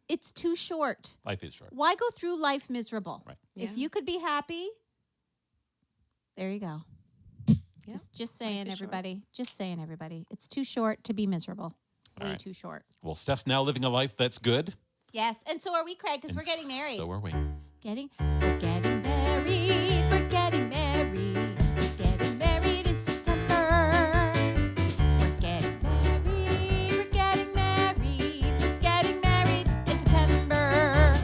it's too short. Life is short. Why go through life miserable? Right. If Yeah. you could be happy, there you go. Yeah. Just saying, is short. everybody. Just saying, everybody. It's too short to be miserable. All Way right. too short. Well, Steph's now living a life that's good. Yes, and so are we, Craig, because and we're getting married. So are we. We're getting married. We're getting married. We're getting married in September. We're getting married. We're getting married. We're getting married in September.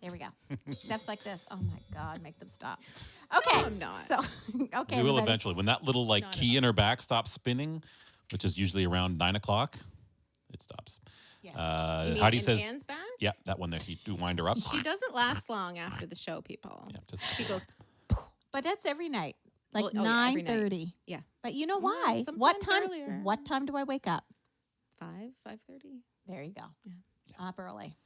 There we go. Steph's like this. Oh my God, make them stop. Okay. I'm not. So, okay. We will everybody. eventually. When that little Not at key in her back stops spinning, which is usually around 9 o'clock, it stops. Yes. You mean Heidi in says, Anne's back? yeah, that one that you do wind her up. She doesn't last long after the show, people. Yeah, just- She goes But that's every night, like well, oh, yeah, every 9:30. night. Yeah, But you know Yeah, why? What sometimes time? earlier. What time do I wake up? 5:30. There you go. Yeah. Up early.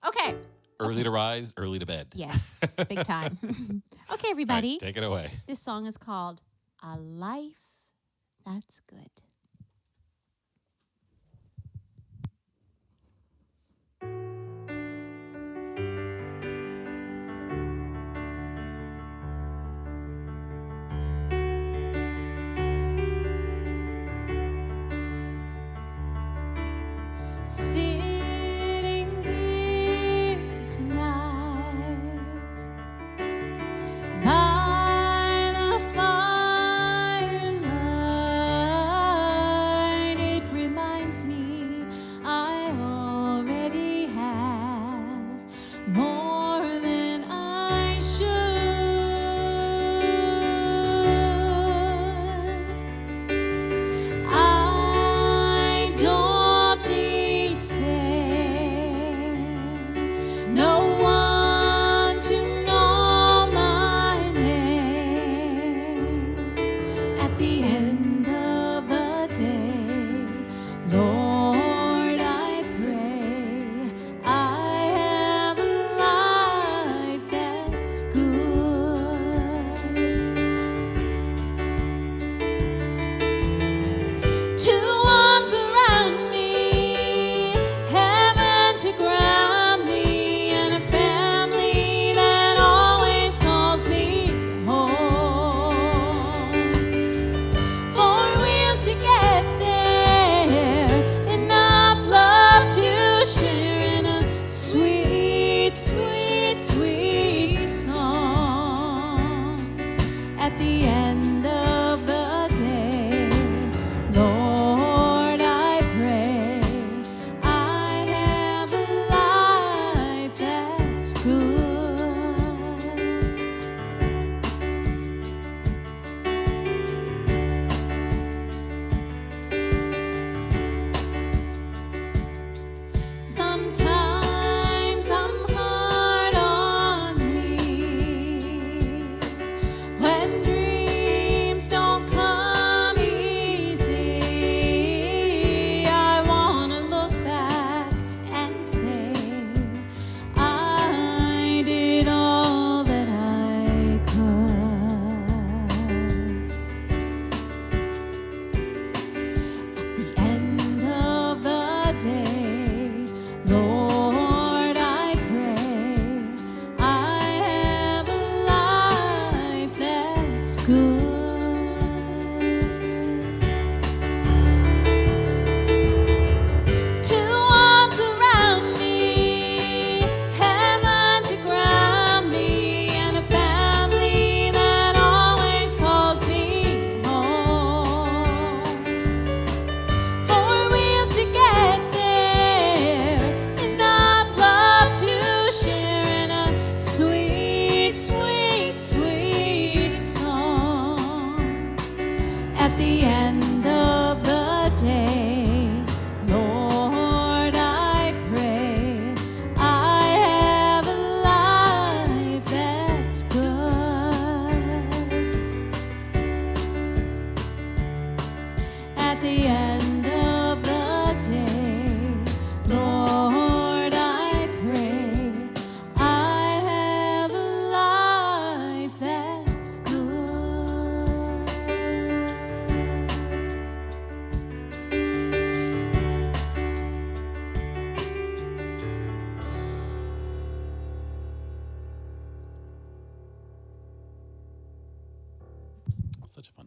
Okay. Early to rise, early to bed. Yes, big time. Okay, All right, everybody. take it away. This song is called "A Life That's Good." Sitting here tonight by the firelight, it reminds me I already have more than I should. I don't need fame.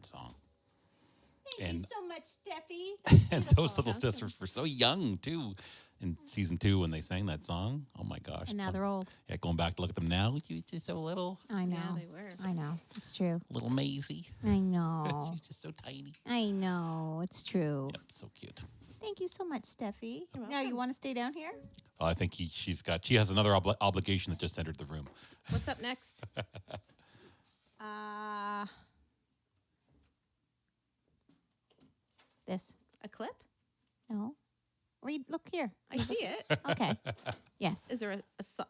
fun song. Thank And- you so much, Steffi. And those little sisters were so young, too, in season 2 when they sang that song. Oh, my gosh. And now they're old. Yeah, going back to look at them now, she was just so little. I know. Yeah, they were. I know. It's true. Little Maisie. I know. She's just so tiny. I know. It's true. Yep, so cute. Thank you so much, Steffi. You're Now, you welcome. want to stay down here? Oh, I think she has another obligation that just entered the room. What's up next? This. A clip? No. Read. Look here. I see it. Okay. Yes. Is there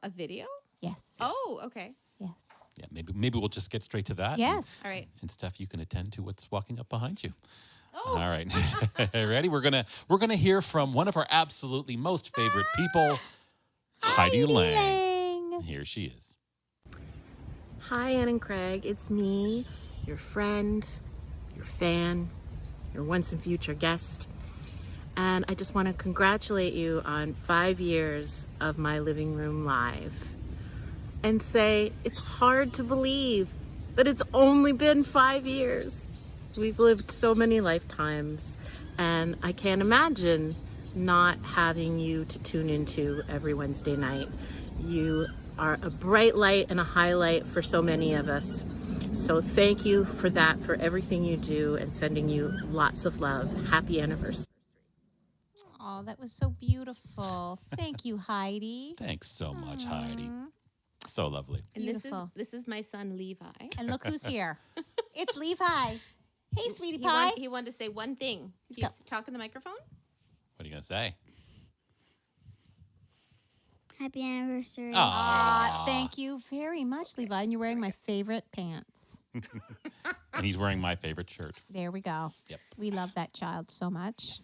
a video? Yes. Oh, okay. Yes. Yeah, maybe we'll just get straight to that. Yes. All right. And Steph, you can attend to what's walking up behind you. Oh, All right. Ready? We're gonna hear from one of our absolutely most favorite people, Heidi Lang. Here she is. Hi, Ann and Craig. It's me, your friend, your fan, your once and future guest. And I just want to congratulate you on 5 years of My Living Room Live. And say it's hard to believe that it's only been 5 years. We've lived so many lifetimes, and I can't imagine not having you to tune into every Wednesday night. You are a bright light and a highlight for so many of us. So thank you for that, for everything you do, and sending you lots of love. Happy anniversary. Oh, that was so beautiful. Thank you, Heidi. Thanks so much, Heidi. So lovely. and Beautiful. this is my son Levi. And look who's here. It's Levi. Hey, sweetie He, pie. he wanted to say one thing. He's You got- talk in the microphone. What are you gonna say? Happy anniversary. Thank you very much, Levi. And you're wearing my favorite pants. And he's wearing my favorite shirt. There we go. Yep. We love that child so much.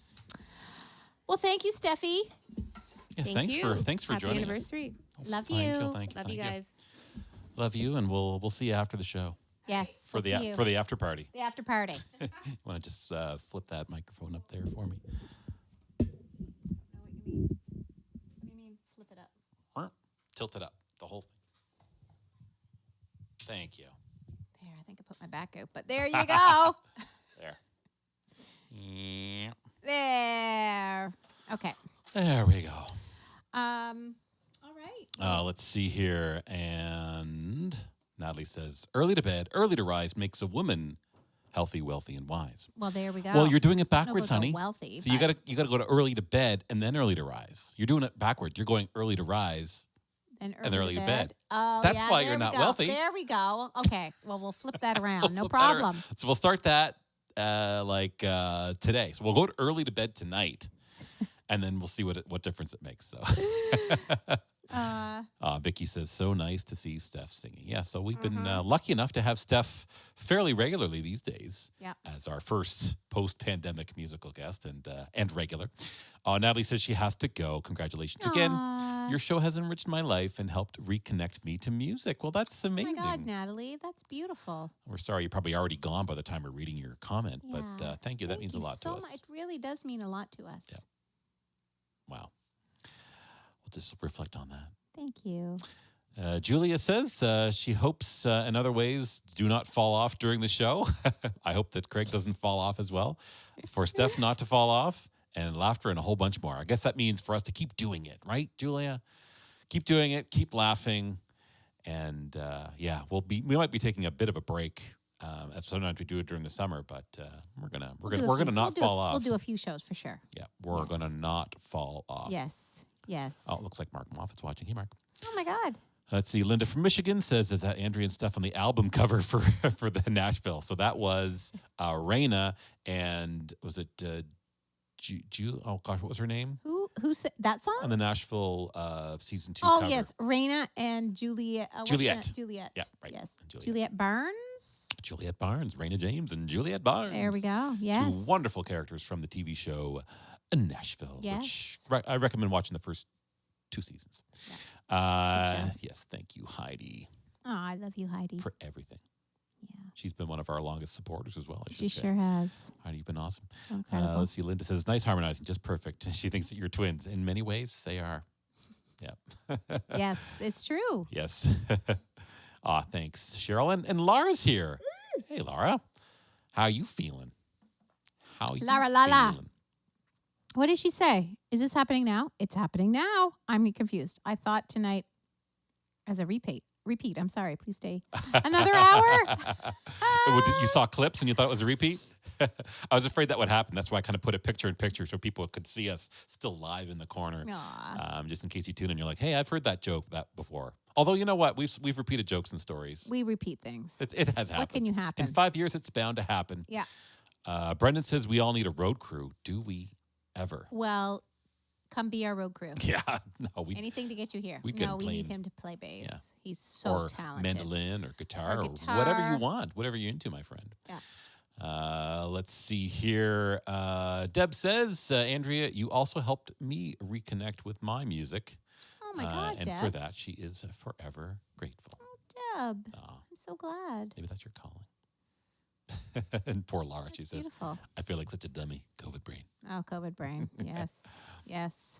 Well, thank you, Steffi. Yes, Thank you. thanks for Happy joining anniversary. us. Love Thank you. Thank Love you guys. Love you, and we'll see you after the show Yes. for we'll see you. the after party. The after party. You want to just flip that microphone up there for me? What do you mean, flip it up? Tilt it up, the whole thing. Thank you. There, I think I put my back out, but there you go. There. Yeah. There. Okay. There we go. All right. Let's see here. And Natalie says, early to bed, early to rise makes a woman healthy, wealthy, and wise. Well, there we go. Well, you're doing it I don't know backwards, about honey. wealthy, So you but- gotta go to early to bed and then early to rise. You're doing it backwards. You're going early to rise. And early to bed. Oh, That's yeah, why there you're we not go. wealthy. There we go. Okay. Well, we'll flip that around. No Flip that around. problem. So we'll start that today. So we'll go to early to bed tonight, and then we'll see what difference it makes. So. Vicky says, so nice to see Steph singing. Yeah, so we've been lucky enough to have Steph fairly regularly these days Yeah. as our first post-pandemic musical guest and regular. Natalie says she has to go. Congratulations again. Aw. Your show has enriched my life and helped reconnect me to music. Well, that's Oh amazing. my God, Natalie, that's beautiful. We're sorry you're probably already gone by the time we're reading your comment, but Yeah. thank you. That Thank means a you lot so to us. much. It really does mean a lot to us. Yeah. Wow. We'll just reflect on that. Thank you. Julia says she hopes in other ways do not fall off during the show. I hope that Craig doesn't fall off as well. For Steph not to fall off, and laughter and a whole bunch more. I guess that means for us to keep doing it, right, Julia? Keep doing it, keep laughing, and we might be taking a bit of a break. As sometimes we do it during the summer, but we're gonna not fall off. We'll do a few shows for sure. Yeah, we're Yes. gonna not fall off. Yes. Yes. Oh, it looks like Mark Moffat's watching. Hey, Mark. Oh my God. Let's see. Linda from Michigan says, is that Andrea and Steph on the album cover for the Nashville? So that was Raina and was it oh gosh, what was her name? Who said that song? On the Nashville season 2 Oh cover. yes, Raina and Juliet. What's her Juliet. name? Juliet. Yeah, right. Yes. Juliet. Juliet Barnes. Juliet Barnes, Raina James, and Juliet Barnes. There we go. Yes. Two wonderful characters from the TV show Nashville, Yes. which I recommend watching the first 2 seasons. Yeah. Good show. Yes, thank you, Heidi, Oh, I love you, Heidi. for everything. Yeah. She's been one of our longest supporters as well. I She should say. sure has. Heidi, you've been awesome. So incredible. Let's see. Linda says, nice harmonizing, just perfect. She thinks that you're twins. In many ways, they are. Yeah. Yes, it's true. Yes. Thanks, Cheryl. And Laura's here. Hey, Laura. How you feeling? How you Lara Lala. feeling? What did she say? Is this happening now? It's happening now. I'm confused. I thought tonight as a repeat. I'm sorry. Please stay another hour. You saw clips and you thought it was a repeat? I was afraid that would happen. That's why I kind of put a picture in picture so people could see us still live in the corner. Aw. Just in case you tune in, you're like, hey, I've heard that joke that before. Although, you know what? We've repeated jokes and stories. We repeat things. It has happened. What can you happen? In 5 years, it's bound to happen. Yeah. Brendan says we all need a road crew. Do we ever? Well, come be our road crew. Yeah. No, we Anything to get you here. we can No, we need play- him to play bass. Yeah. He's so or talented. mandolin or guitar, or guitar. whatever you want, whatever you're into, my friend. Yeah. Let's see here. Deb says, Andrea, you also helped me reconnect with my music. Oh my God, and Deb. for that, she is forever grateful. Deb, Aw, I'm so glad. maybe that's your calling. And poor Laura, she says, Beautiful. I feel like such a dummy. COVID brain. Oh, COVID brain. Yes. Yes.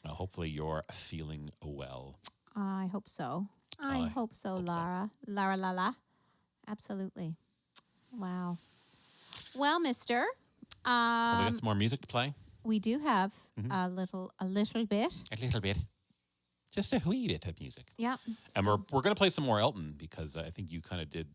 Hopefully you're feeling well. I hope so. I hope so, hope so. Lara. Lara Lala. Absolutely. Wow. Well, mister, Well, we got some more music to play. we do have Mhm. a little bit. A little bit. Just a wee bit of music. Yeah. And we're going to play some more Elton because I think you kind of did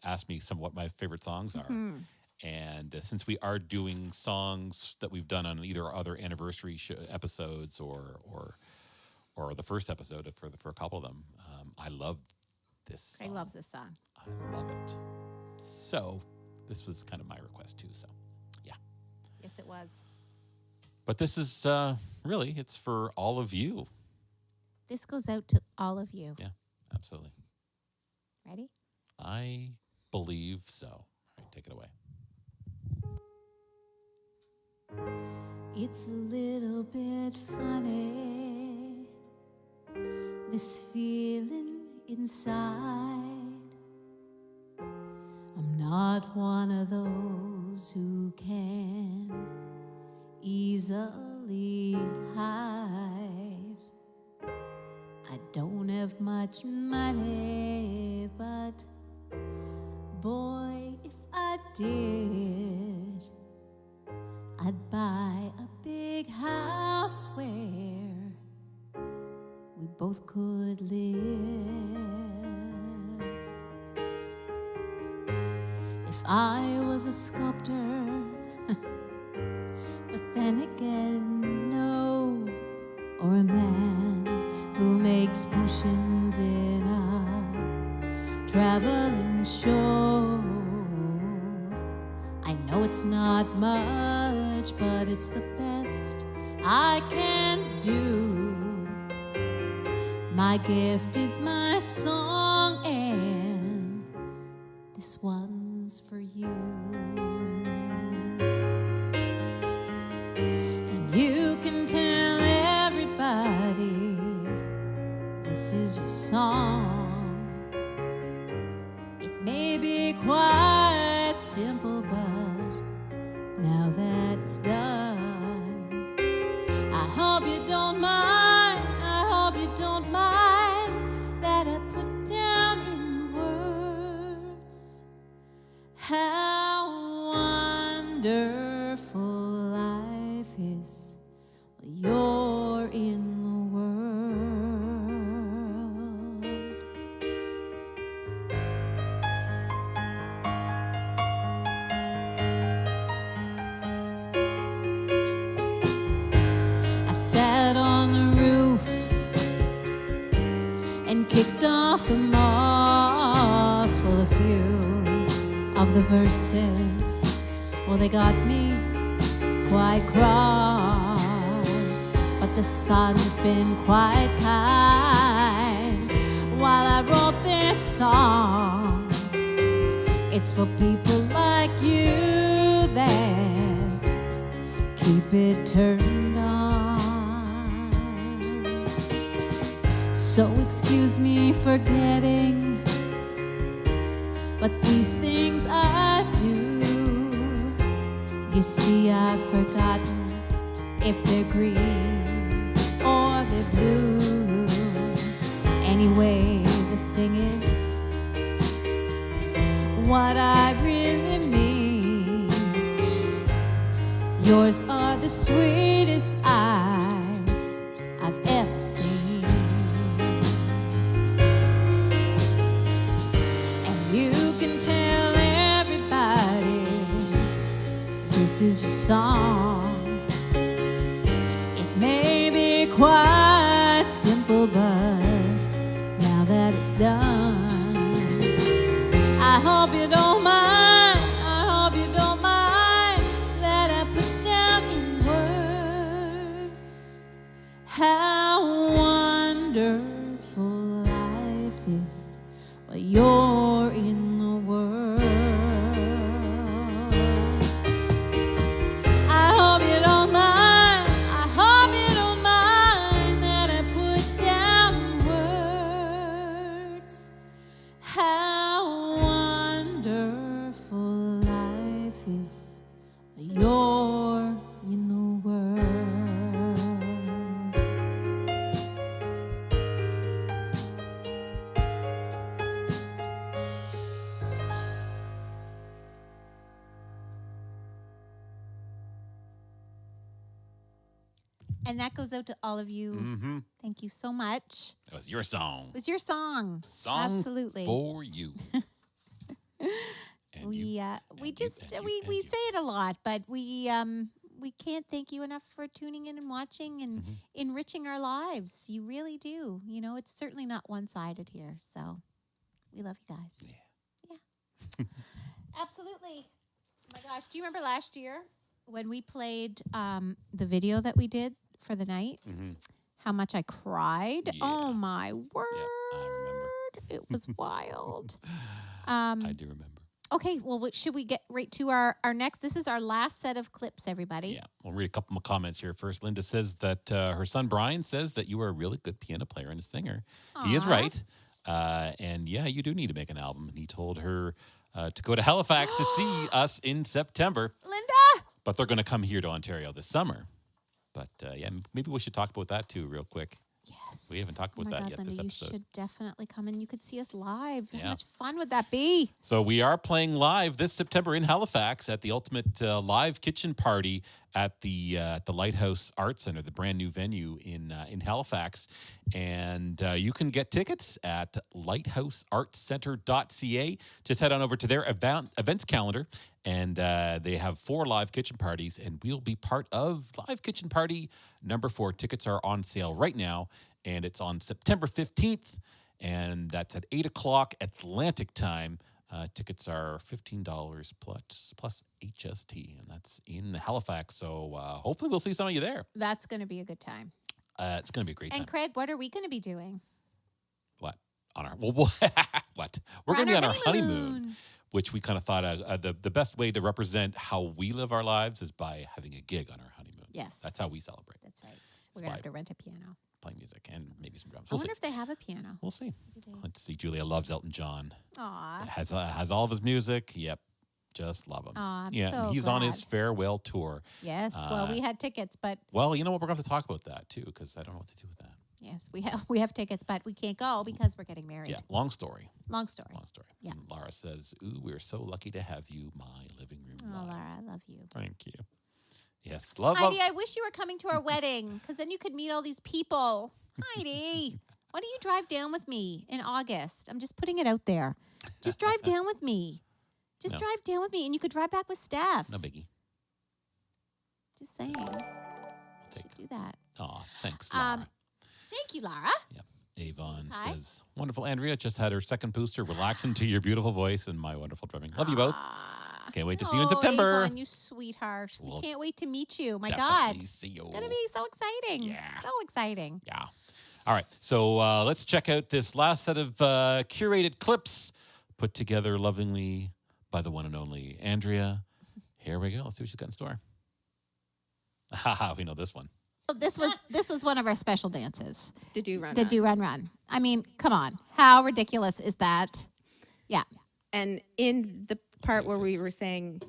ask me some what my favorite songs are. Mhm. And since we are doing songs that we've done on either other anniversary episodes or the first episode for a couple of them, I love this Craig song. loves this song. I love it. So this was kind of my request too. So yeah. Yes, it was. But this is really, it's for all of you. This goes out to all of you. Yeah, absolutely. Ready? I believe so. All right, take it away. It's a little bit funny, this feeling inside. I'm not one of those who can easily hide. I don't have much money, but boy, if I did, I'd buy a big house where we both could live. If I was a sculptor, but then again, no, or a man who makes potions in a traveling show. I know it's not much, but it's the best I can do. My gift is my song, and this one's for you. And you can tell everybody this is your song. It may be quite simple, but now that it's done, I hope you don't mind, I hope you don't mind that I put down in words how wonderful life is when you're in the world. I sat on the roof and kicked off the moss. Well, a few of the verses, well, they got me quite cross. But the sun's been quite kind while I wrote this song. It's for people like you that keep it turned on. So excuse me for getting, but these things I do. You see, I've forgotten if they're green or they're blue. Anyway, the thing is, what I really mean the sweetest eyes I've ever seen. And you can tell everybody this is your song. It may be quite simple, but now that it's done, I hope you don't mind. I hope you don't mind that I put down in words how wonderful life is while you're in the world. I hope you don't mind. I hope you don't mind that I put down words how wonderful life is while you're in the world. And that goes out to all of you. Mm-hmm. Thank you so much. That was your song. It was your song. Song Absolutely. for you. And We you. we you, just and you, we and we you. say it a lot, but we can't thank you enough for tuning in and watching and Mhm. enriching our lives. You really do. You know, it's certainly not one-sided here. So we love you guys. Yeah. Absolutely. Oh my gosh, do you remember last year when we played the video that we did for the night? Mhm. How much I cried? Yeah. Oh my word. I remember. It was wild. I do remember. Okay, well, should we get right to our next? This is our last set of clips, everybody. Yeah, we'll read a couple of comments here first. Linda says that her son Brian says that you are a really good piano player and a singer. He is Aw. right. And yeah, you do need to make an album. And he told her to go to Halifax to see us in September, Linda! but they're going to come here to Ontario this summer. But yeah, maybe we should talk about that too real quick. Yes. We haven't talked about oh my that God, yet Linda, this you episode. should definitely come and you could see us live. How Yeah. much fun would that be? So we are playing live this September in Halifax at the Ultimate Live Kitchen Party at the Lighthouse Arts Center, the brand new venue in Halifax. And you can get tickets at lighthouseartscenter.ca. Just head on over to their events calendar, and they have 4 live kitchen parties, and we'll be part of Live Kitchen Party number 4. Tickets are on sale right now, and it's on September 15th. And that's at 8 o'clock Atlantic time. Tickets are $15 plus HST, and that's in Halifax. So hopefully we'll see some of you there. That's going to be a good time. It's going to be a great And time. Craig, what are we going to be doing? What? On our what? We're going to be on our honeymoon, which we kind of thought the best way to represent how we live our lives is by having a gig on our honeymoon. Yes. That's how we celebrate. That's right. We're going to why- have to rent a piano. Playing music and maybe some drums. I We'll see. wonder if they have a piano. We'll see. Maybe they- Let's see. Julia loves Elton John. Aw. Has all of his music. Yep. Just love him. Aw, I'm yeah, so he's on his glad. farewell tour. Yes. Well, we had tickets, but Well, you know what? We're going to have to talk about that too, because I don't know what to do with that. yes, we have tickets, but we can't go because we're getting married. Yeah, long story. Long story. Long story. Yeah. And Laura says, "Ooh, we're so lucky to have you, my living room." Oh, live." Laura, I love you. Thank you. Yes, love. Heidi, I wish you were coming to our wedding because then you could meet all these people. Heidi, why don't you drive down with me in August? I'm just putting it out there. Just drive down with me. Just No. drive down with me, and you could drive back with Steph. No biggie. Just saying. Take. Should do that. Aw, thanks, Laura. Thank you, Lara. Avon Hi. says, "Wonderful, Andrea. Just had her second booster. Relaxing to your beautiful voice and my wonderful drumming. Love you both. Ah. Can't wait to see you in Oh, September. Avon, you sweetheart. We'll We can't wait to meet you. My Definitely God. see you. It's going to be so exciting. Yeah. So exciting. Yeah. All right. So let's check out this last set of curated clips put together lovingly by the one and only Andrea. Here we go. Let's see what she's got in store. Haha, we know this one. This was one of our special dances. To do run. The Run. do run run. I mean, come on. How ridiculous is that? Yeah. And in the part where we Benefits. were saying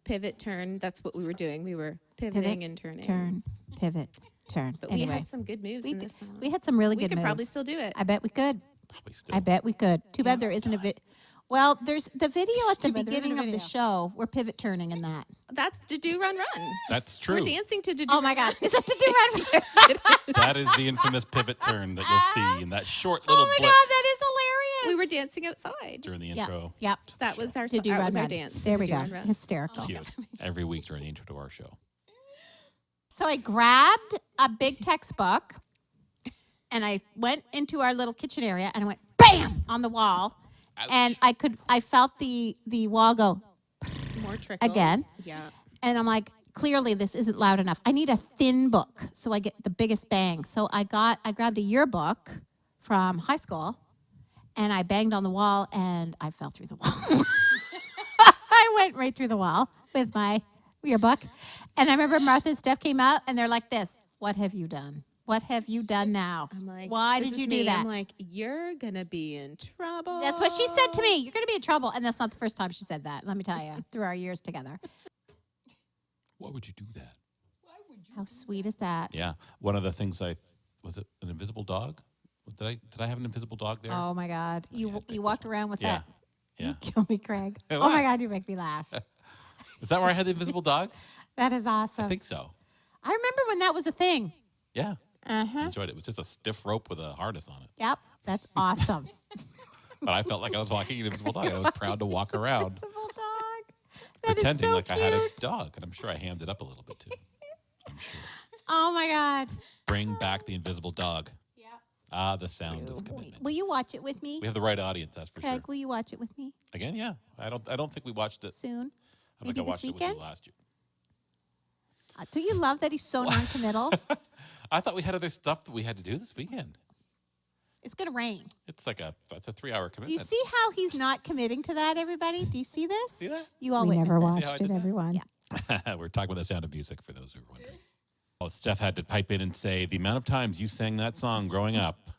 pivot, turn, that's what we were doing. We were pivoting and turning. Turn, pivot, turn. But we anyway, had some good moves we, in d- this song. we had some really we good could moves. probably still do it. I bet we could. Probably still. I bet we could. Too bad there isn't a Well, there's the video at the Too bad there isn't a beginning of the video. show. We're pivot turning in that. That's to do run run. That's true. We're dancing to do. Oh my God. Is that to do right? That is the infamous pivot turn that you'll see in that short Oh little my blip God, that is hilarious. We were dancing outside. during the Yep. intro. Yep. That was our To do that run was our run. dance. There to we do go. run, run. Hysterical. Cute. Every week during the intro to our show. So I grabbed a big textbook and I went into our little kitchen area and I went bam on the wall. Ouch. And I felt the wall go More trickle. again. Yeah. And I'm like, clearly this isn't loud enough. I need a thin book so I get the biggest bang. So I grabbed a yearbook from high school and I banged on the wall and I fell through the wall. I went right through the wall with my yearbook. And I remember Martha and Steph came out and they're like this, what have you done? What have you done now? I'm like, why this did is you me. do that? I'm like, you're gonna be in trouble. That's what she said to me. You're going to be in trouble. And that's not the first time she said that. Let me tell you, through our years together. Why would you do that? How sweet is that? Yeah. One of the things was it an invisible dog? Did I have an invisible dog there? Oh my God. yeah, I You picked this walked around with yeah. that. Yeah. You kill me, Craig. Oh Why? my God, you make me laugh. Is that where I had the invisible dog? That is I awesome. think so. I remember when that was a thing. Yeah. I Uh-huh. enjoyed it. It was just a stiff rope with a harness on it. Yep. That's awesome. But I felt like I was walking an invisible dog. I was proud to walk around Invisible dog. That is pretending so like cute. I had a dog. And I'm sure I hammed it up a little bit too. I'm sure. Oh my God. Bring back the invisible dog. Yeah. Ah, the sound of commitment. Will you watch it with me? We have the right audience, that's for Craig, sure. will you watch it with me Again, yeah. I don't think we watched it. soon? I think Maybe I watched this it with you weekend? last year. Do you love that he's so non-committal? I thought we had other stuff that we had to do this weekend. It's going to rain. It's like that's a 3-hour Do you commitment. see how he's not committing to that, everybody? Do you see this? See that? You all We witnessed never this. See how I watched did it, that? everyone. Yeah. We're talking about the Sound of Music for those who are wondering. Oh, Steph had to pipe in and say the amount of times you sang that song growing up.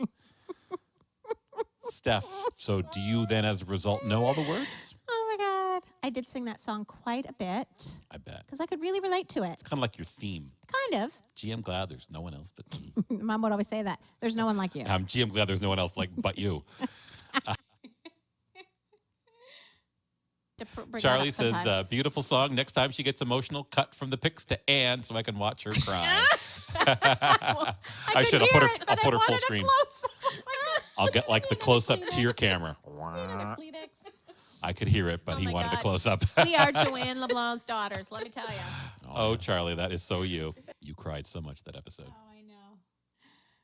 Steph, so do you then as a result know all the words? Oh my God. I did sing that song quite a bit I bet. because I could really relate to it. It's kind of like your theme. Kind of. Gee, I'm glad there's no one else but me. Mom would always say that. There's no one like you. Gee, I'm glad there's no one else but you. To bring that Charlie up says, sometime. beautiful song. Next time she gets emotional, cut from the pics to Anne so I can watch her cry. I could should. I'll hear put her- it, I'll but put I her full wanted a screen. close-up. I'll get like the close up to your camera. I could hear it, but Oh he my wanted God. a close up. We are Joanne LeBlanc's daughters, let me tell you. Oh, Charlie, that is so you. You cried so much that episode. Oh, I know.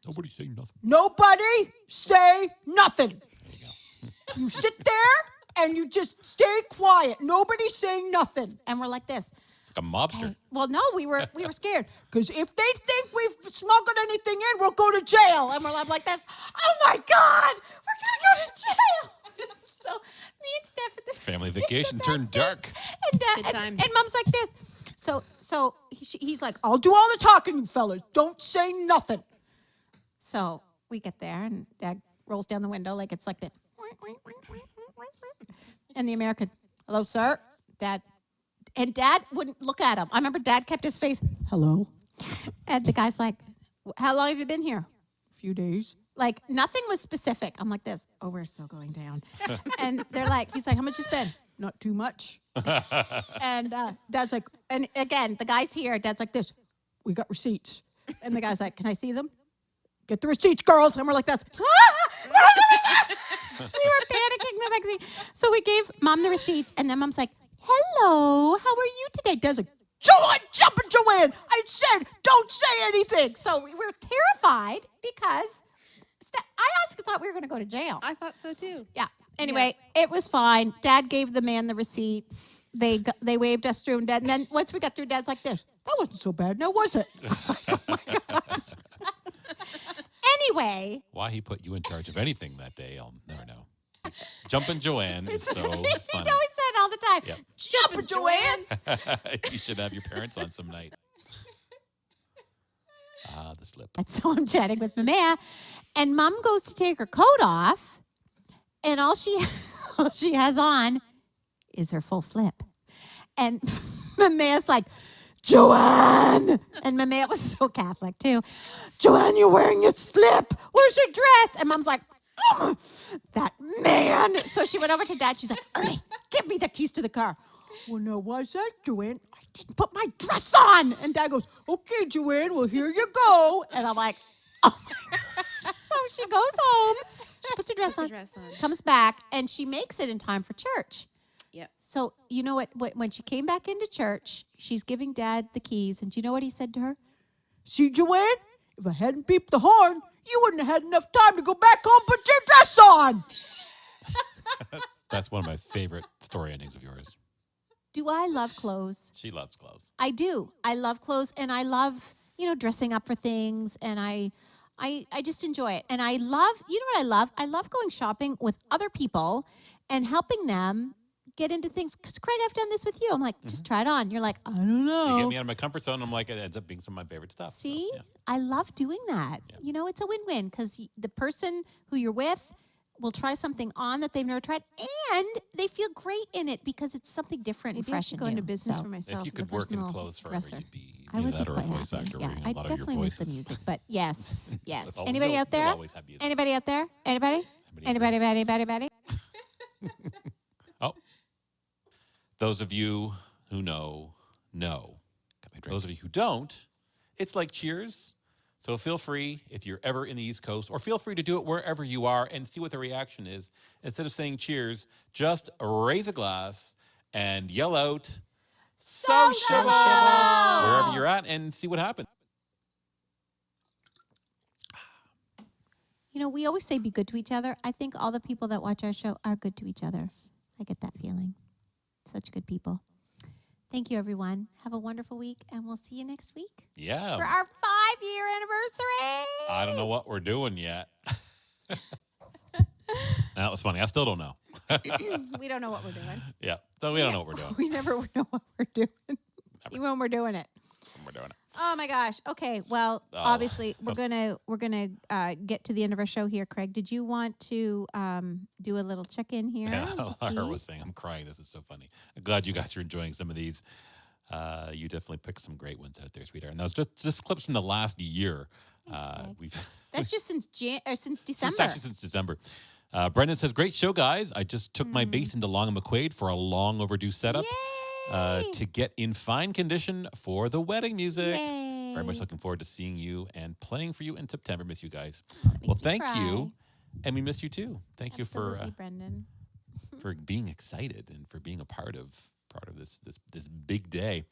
Nobody say nothing. Nobody say nothing. There you go. You sit there and you just stay quiet. Nobody say nothing. And we're like this. It's like a mobster. Hey, well, no, we were scared. Because if they think we've smuggled anything in, we'll go to jail. And we're like this. Oh my God, we're gonna go to jail. So me and Steph at the Family vacation turned dark. and Good and times. Mom's like this. So he's like, I'll do all the talking, you fellas. Don't say nothing. so we get there and Dad rolls down the window like it's like this. And the American, hello, sir. Dad wouldn't look at him. I remember Dad kept his face, hello. And the guy's like, how long have you been here? A few days. Like nothing was specific. I'm like this. Oh, we're still going down. And they're like, he's like, how much you spend? Not too much. And Dad's like, and again, the guy's here. Dad's like this. We got receipts. And the guy's like, can I see them? Get the receipts, girls. And we're like this. We were panicking the next thing. So we gave Mom the receipts, and then Mom's like, hello, how are you today? Dad's like, Joanne, jumping Joanne. I said, don't say anything. so we were terrified because I also thought we were going to go to jail. I thought so too. Yeah. Anyway, it was fine. Dad gave the man the receipts. They waved us through, and then once we got through, Dad's like this. That wasn't so bad, now was it? Anyway, Why he put you in charge of anything that day, I'll never know. Jumpin' Joanne is so he funny. always said all the time, Yep. jumping Joanne. You should have your parents on some night. Ah, the slip. And so I'm chatting with Mama, and Mom goes to take her coat off, and all she has on is her full slip. And Mama's like, Joanne! And Mama was so Catholic too. Joanne, you're wearing your slip. Where's your dress? And Mom's like, That man. So she went over to Dad. She's like, Ernie, give me the keys to the car. Well, now, why's that, Joanne? I didn't put my dress on. And Dad goes, okay, Joanne, well, here you go. And I'm like, oh, my God. So she goes home. She puts her dress on, comes back, and she makes it in time for church. Yep. So you know what? When she came back into church, she's giving Dad the keys. And do you know what he said to her? See, Joanne, if I hadn't beeped the horn, you wouldn't have had enough time to go back home and put your dress on. That's one of my favorite story endings of yours. Do I love clothes? She loves clothes. I do. I love clothes, and I love, dressing up for things, and I just enjoy it. And I love, you know what I love? I love going shopping with other people and helping them get into things. Because, Craig, I've done this with you. I'm like, just try it on. You're like, I don't know. You get me out of my comfort zone. I'm like, it ends up being some of my favorite stuff. See? So, yeah. I love doing that. Yeah. It's a win-win because the person who you're with will try something on that they've never tried, and they feel great in it because it's something different and Maybe I fresh should and go into new. business So for myself. If you as a could work in personal clothes forever, dresser. you'd be I either would that be or a quite voice happy. actor. Yeah, Where I a lot of your definitely miss the voices. music, but yes, yes. Oh, Anybody you'll- out there? you'll always have music. Anybody out there? Anybody? Anybody? Oh, those of you who know. Those of you who don't, it's like Cheers. So feel free, if you're ever in the East Coast, or feel free to do it wherever you are and see what the reaction is. Instead of saying cheers, just raise a glass and yell out, sociable, wherever you're at, and see what happens. We always say be good to each other. I think all the people that watch our show are good to each other. I get that feeling. Such good people. Thank you, everyone. Have a wonderful week, and we'll see you next week Yeah. for our 5-year anniversary. I don't know what we're doing yet. That was funny. I still don't know. We don't know what we're doing. Yeah. So we don't know what we're doing. We never know what we're doing, even when we're doing it. We're doing it. Oh my gosh. Okay. Well, obviously we're gonna get to the end of our show here. Craig, did you want to do a little check in here? Yeah, to Lara see? was saying, I'm crying. This is so funny. I'm glad you guys are enjoying some of these. You definitely picked some great ones out there, sweetheart. And those just clips from the last year. We've That's just since December. since December. Brendan says, great show, guys. I just took my bass into Long and McQuaid for a long overdue setup to get in fine condition for the wedding music. Yay. Very much looking forward to seeing you and playing for you in September. Miss you guys. That Well, makes me thank cry. you. And we miss you too. Thank you Absolutely, Brendan. for being excited and for being a part of this big day.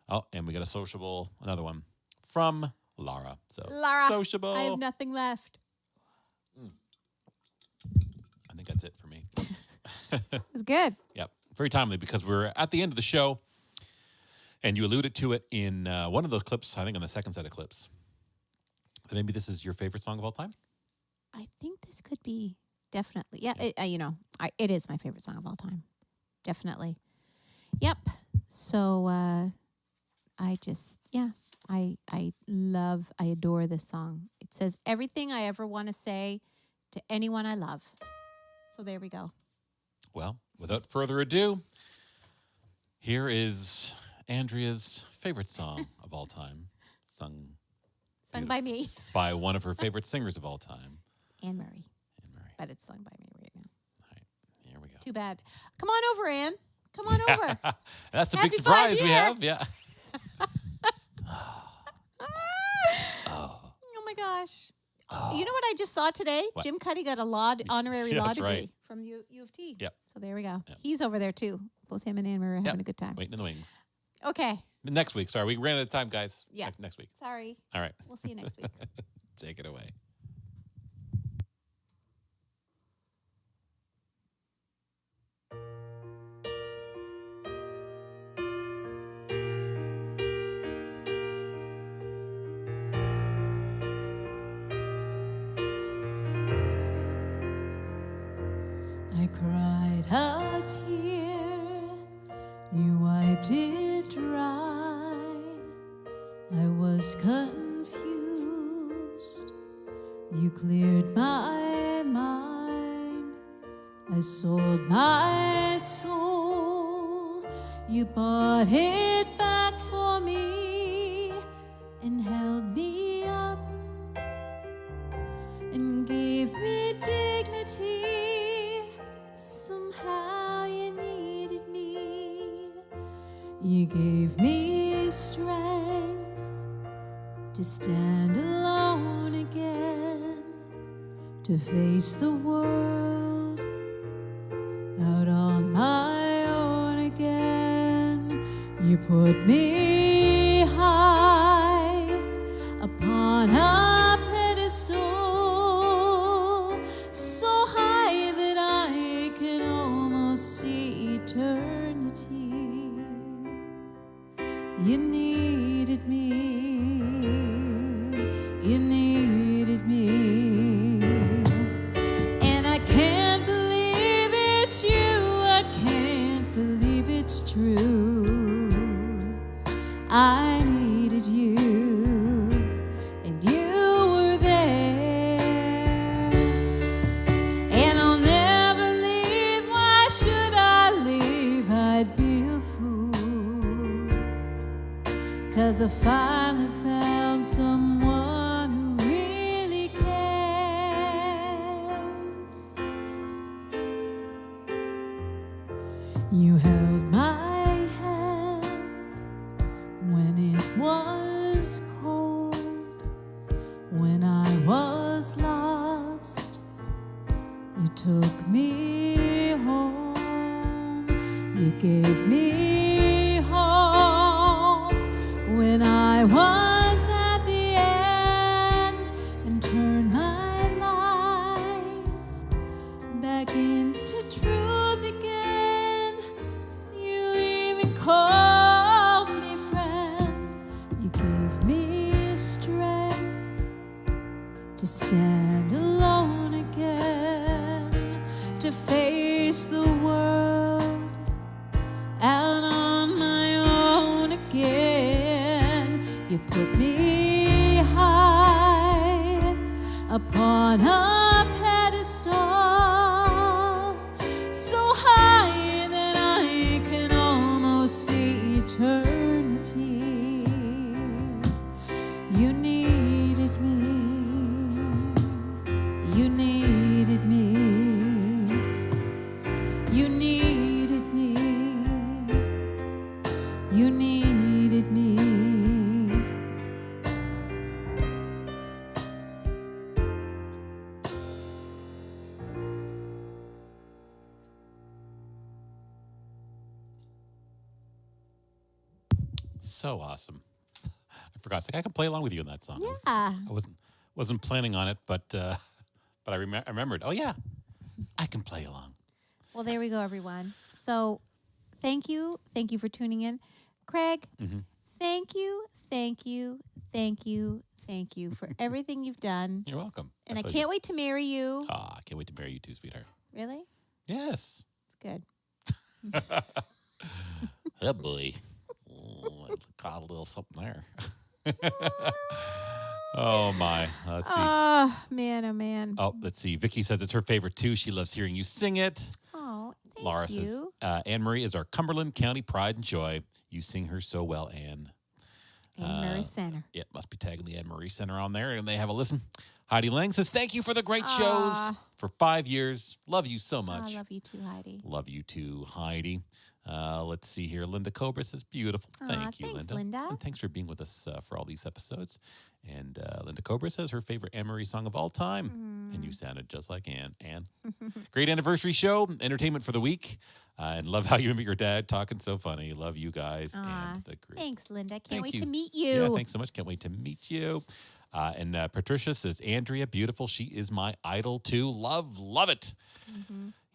Oh, and we got a sociable, another one from Lara. So Lara, sociable. I have nothing left. I think that's it for me. It was good. Yep. Very timely because we're at the end of the show. And you alluded to it in one of those clips, I think on the second set of clips. Maybe this is your favorite song of all time? I think this could be definitely. Yeah, it is my favorite song of all time. Definitely. Yep. So I adore this song. It says everything I ever want to say to anyone I love. So there we go. Well, without further ado, here is Andrea's favorite song of all time, sung By me. by one of her favorite singers of all time, Anne Murray. Anne Murray. But it's sung by me right now. All right, here we go. Too bad. Come on over, Anne. Come on over. That's a Happy big surprise 5 we year. have. Yeah. Oh my gosh. You know what I just saw today? What? Jim Cuddy got a honorary Yeah, law that's degree right. from U of T. Yep. So there we go. Yep. He's over there too. Both him and Anne Marie are Yep. having a good time. Waiting in the wings. Okay. Next week. Sorry, we ran out of time, guys. Yeah. Next week. Sorry. All right. We'll see you next week. Take it away. I cried a tear, you wiped it dry. I was confused, you cleared my mind. I sold my soul, you bought it back for me and held me up. and gave me dignity. Somehow you needed me. You gave me strength to stand alone again, to face the world out on my own again. You put me high upon a pedestal, so high that I can almost see eternity. You needed me. You needed me. And I can't believe it's you. I can't believe it's true. I needed you, and you were there. And I'll never leave. Why should I leave? I'd be a fool. 'Cause I finally found someone who really cares. You held my hand when it was cold, when I was lost. You took me home. You gave me hope when I was at the end, and turned my lies back into truth again. You even called me friend. You gave me strength to stand alone again, to face the world out on my own again. You put me high upon a pedestal, so high that I can almost see eternity. You needed me. You needed me. You needed me. You needed me. So awesome. I forgot. It's like I can play along with you in that song. Yeah. I wasn't planning on it, but I remembered. Oh yeah, I can play along. Well, there we go, everyone. So thank you for tuning in. Craig, Mhm. thank you for everything you've done. You're welcome. And My I pleasure. can't wait to marry you. Ah, I can't wait to marry you too, sweetheart. Really? Yes. Good. Oh boy. Oh, I got a little something there. Oh my. Let's see. Oh, man, oh, man. Oh, let's see. Vicky says it's her favorite too. She loves hearing you sing it. Oh, thank Laura you. says Anne Marie is our Cumberland County pride and joy. You sing her so well, Anne. Anne Murray Center. It must be tagging the Anne Marie Center on there, and they have a listen. Heidi Lang says, thank you for the great shows for 5 years. Love you so much. I love you too, Heidi. Love you too, Heidi. Let's see here. Linda Cobra says, beautiful. Thank you, thanks, Linda. Linda. And thanks for being with us for all these episodes. And Linda Cobra says her favorite Anne Marie song of all time. And you sounded just like Anne. Anne. Great anniversary show. Entertainment for the week. And love how you and your dad talking so funny. Love you guys and the group. Thanks, Linda. Can't Thank wait you. to meet you. Yeah, thanks so much. Can't wait to meet you. And Patricia says, Andrea, beautiful. She is my idol too. Love it.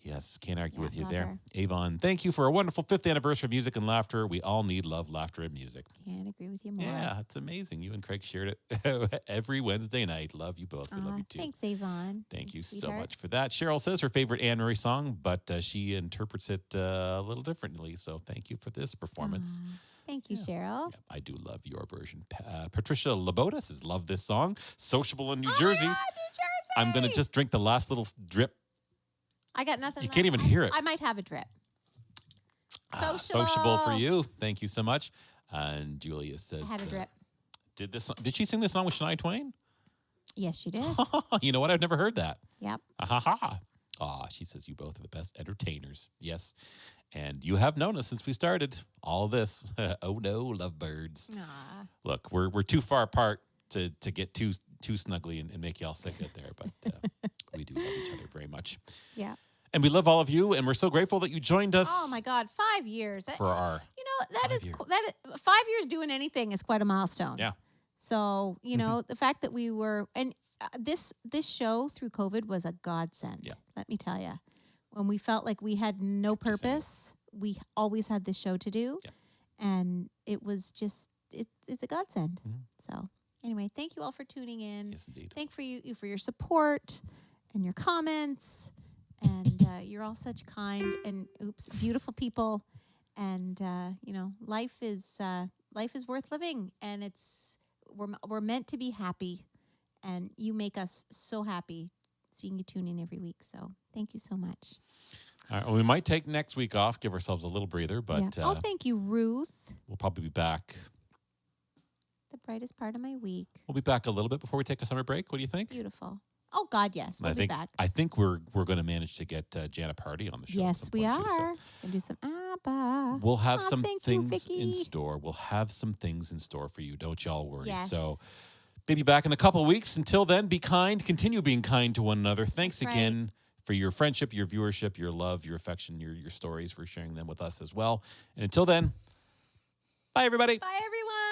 Yes, can't argue with you love there. her. Avon, thank you for a wonderful 5th anniversary of music and laughter. We all need love, laughter, and music. Can't agree with you more. Yeah, it's amazing. You and Craig shared it every Wednesday night. Love you both. We love you too. Thanks, Avon. Thank you so sweetheart. much for that. Cheryl says her favorite Anne Marie song, but she interprets it a little differently. So thank you for this performance. Thank you, Cheryl. Yeah, I do love your version. Patricia Laboda says, love this song. Sociable in New Oh Jersey. my God, New Jersey! I'm going to just drink the last little drip. I got nothing. You left. can't even hear it. I might have a drip. Sociable for you. Thank you so much. And Julia says, I had a drip. Did she sing this song with Shania Twain? Yes, she did. You know what? I've never heard that. Yep. Ha ha. Ah, she says you both are the best entertainers. Yes. And you have known us since we started all of this. Oh no, lovebirds. Aw. Look, we're too far apart to get too snuggly and make you all sick out there, but we do love each other very much. Yeah. And we love all of you, and we're so grateful that you joined us Oh my God, 5 years. for our That 5 is year. that is, 5 years doing anything is quite a milestone. Yeah. So you know the fact that we were and this show through COVID was a godsend. Yeah. Let me tell you, when we felt like we had no Just saying. purpose, we always had this show to do, Yeah. and it was just it's a godsend. Mhm. So anyway, thank you all for tuning in. Yes, indeed. Thank for you for your support and your comments, and you're all such kind and beautiful people, and life is worth living, and we're meant to be happy, and you make us so happy seeing you tune in every week. So thank you so much. All right, well, we might take next week off, give ourselves a little breather, but Oh, thank you, Ruth. we'll probably be back. The brightest part of my week. We'll be back a little bit before we take a summer break. What do you think? Beautiful. Oh God, yes, we'll I be think back. I think we're going to manage to get Jana Party on the show. at Yes, some we point, are. too, so Gonna do some ABBA. we'll have Aw, some thank you, things in Vicky. store. We'll have some things in store for you. Don't y'all worry. Yes. So, maybe back in a couple of weeks. Until then, be kind. Continue being kind to one another. Thanks That's again for your friendship, your viewership, your love, your affection, your stories, for sharing them with us as well. And until then, bye, everybody. Bye, everyone.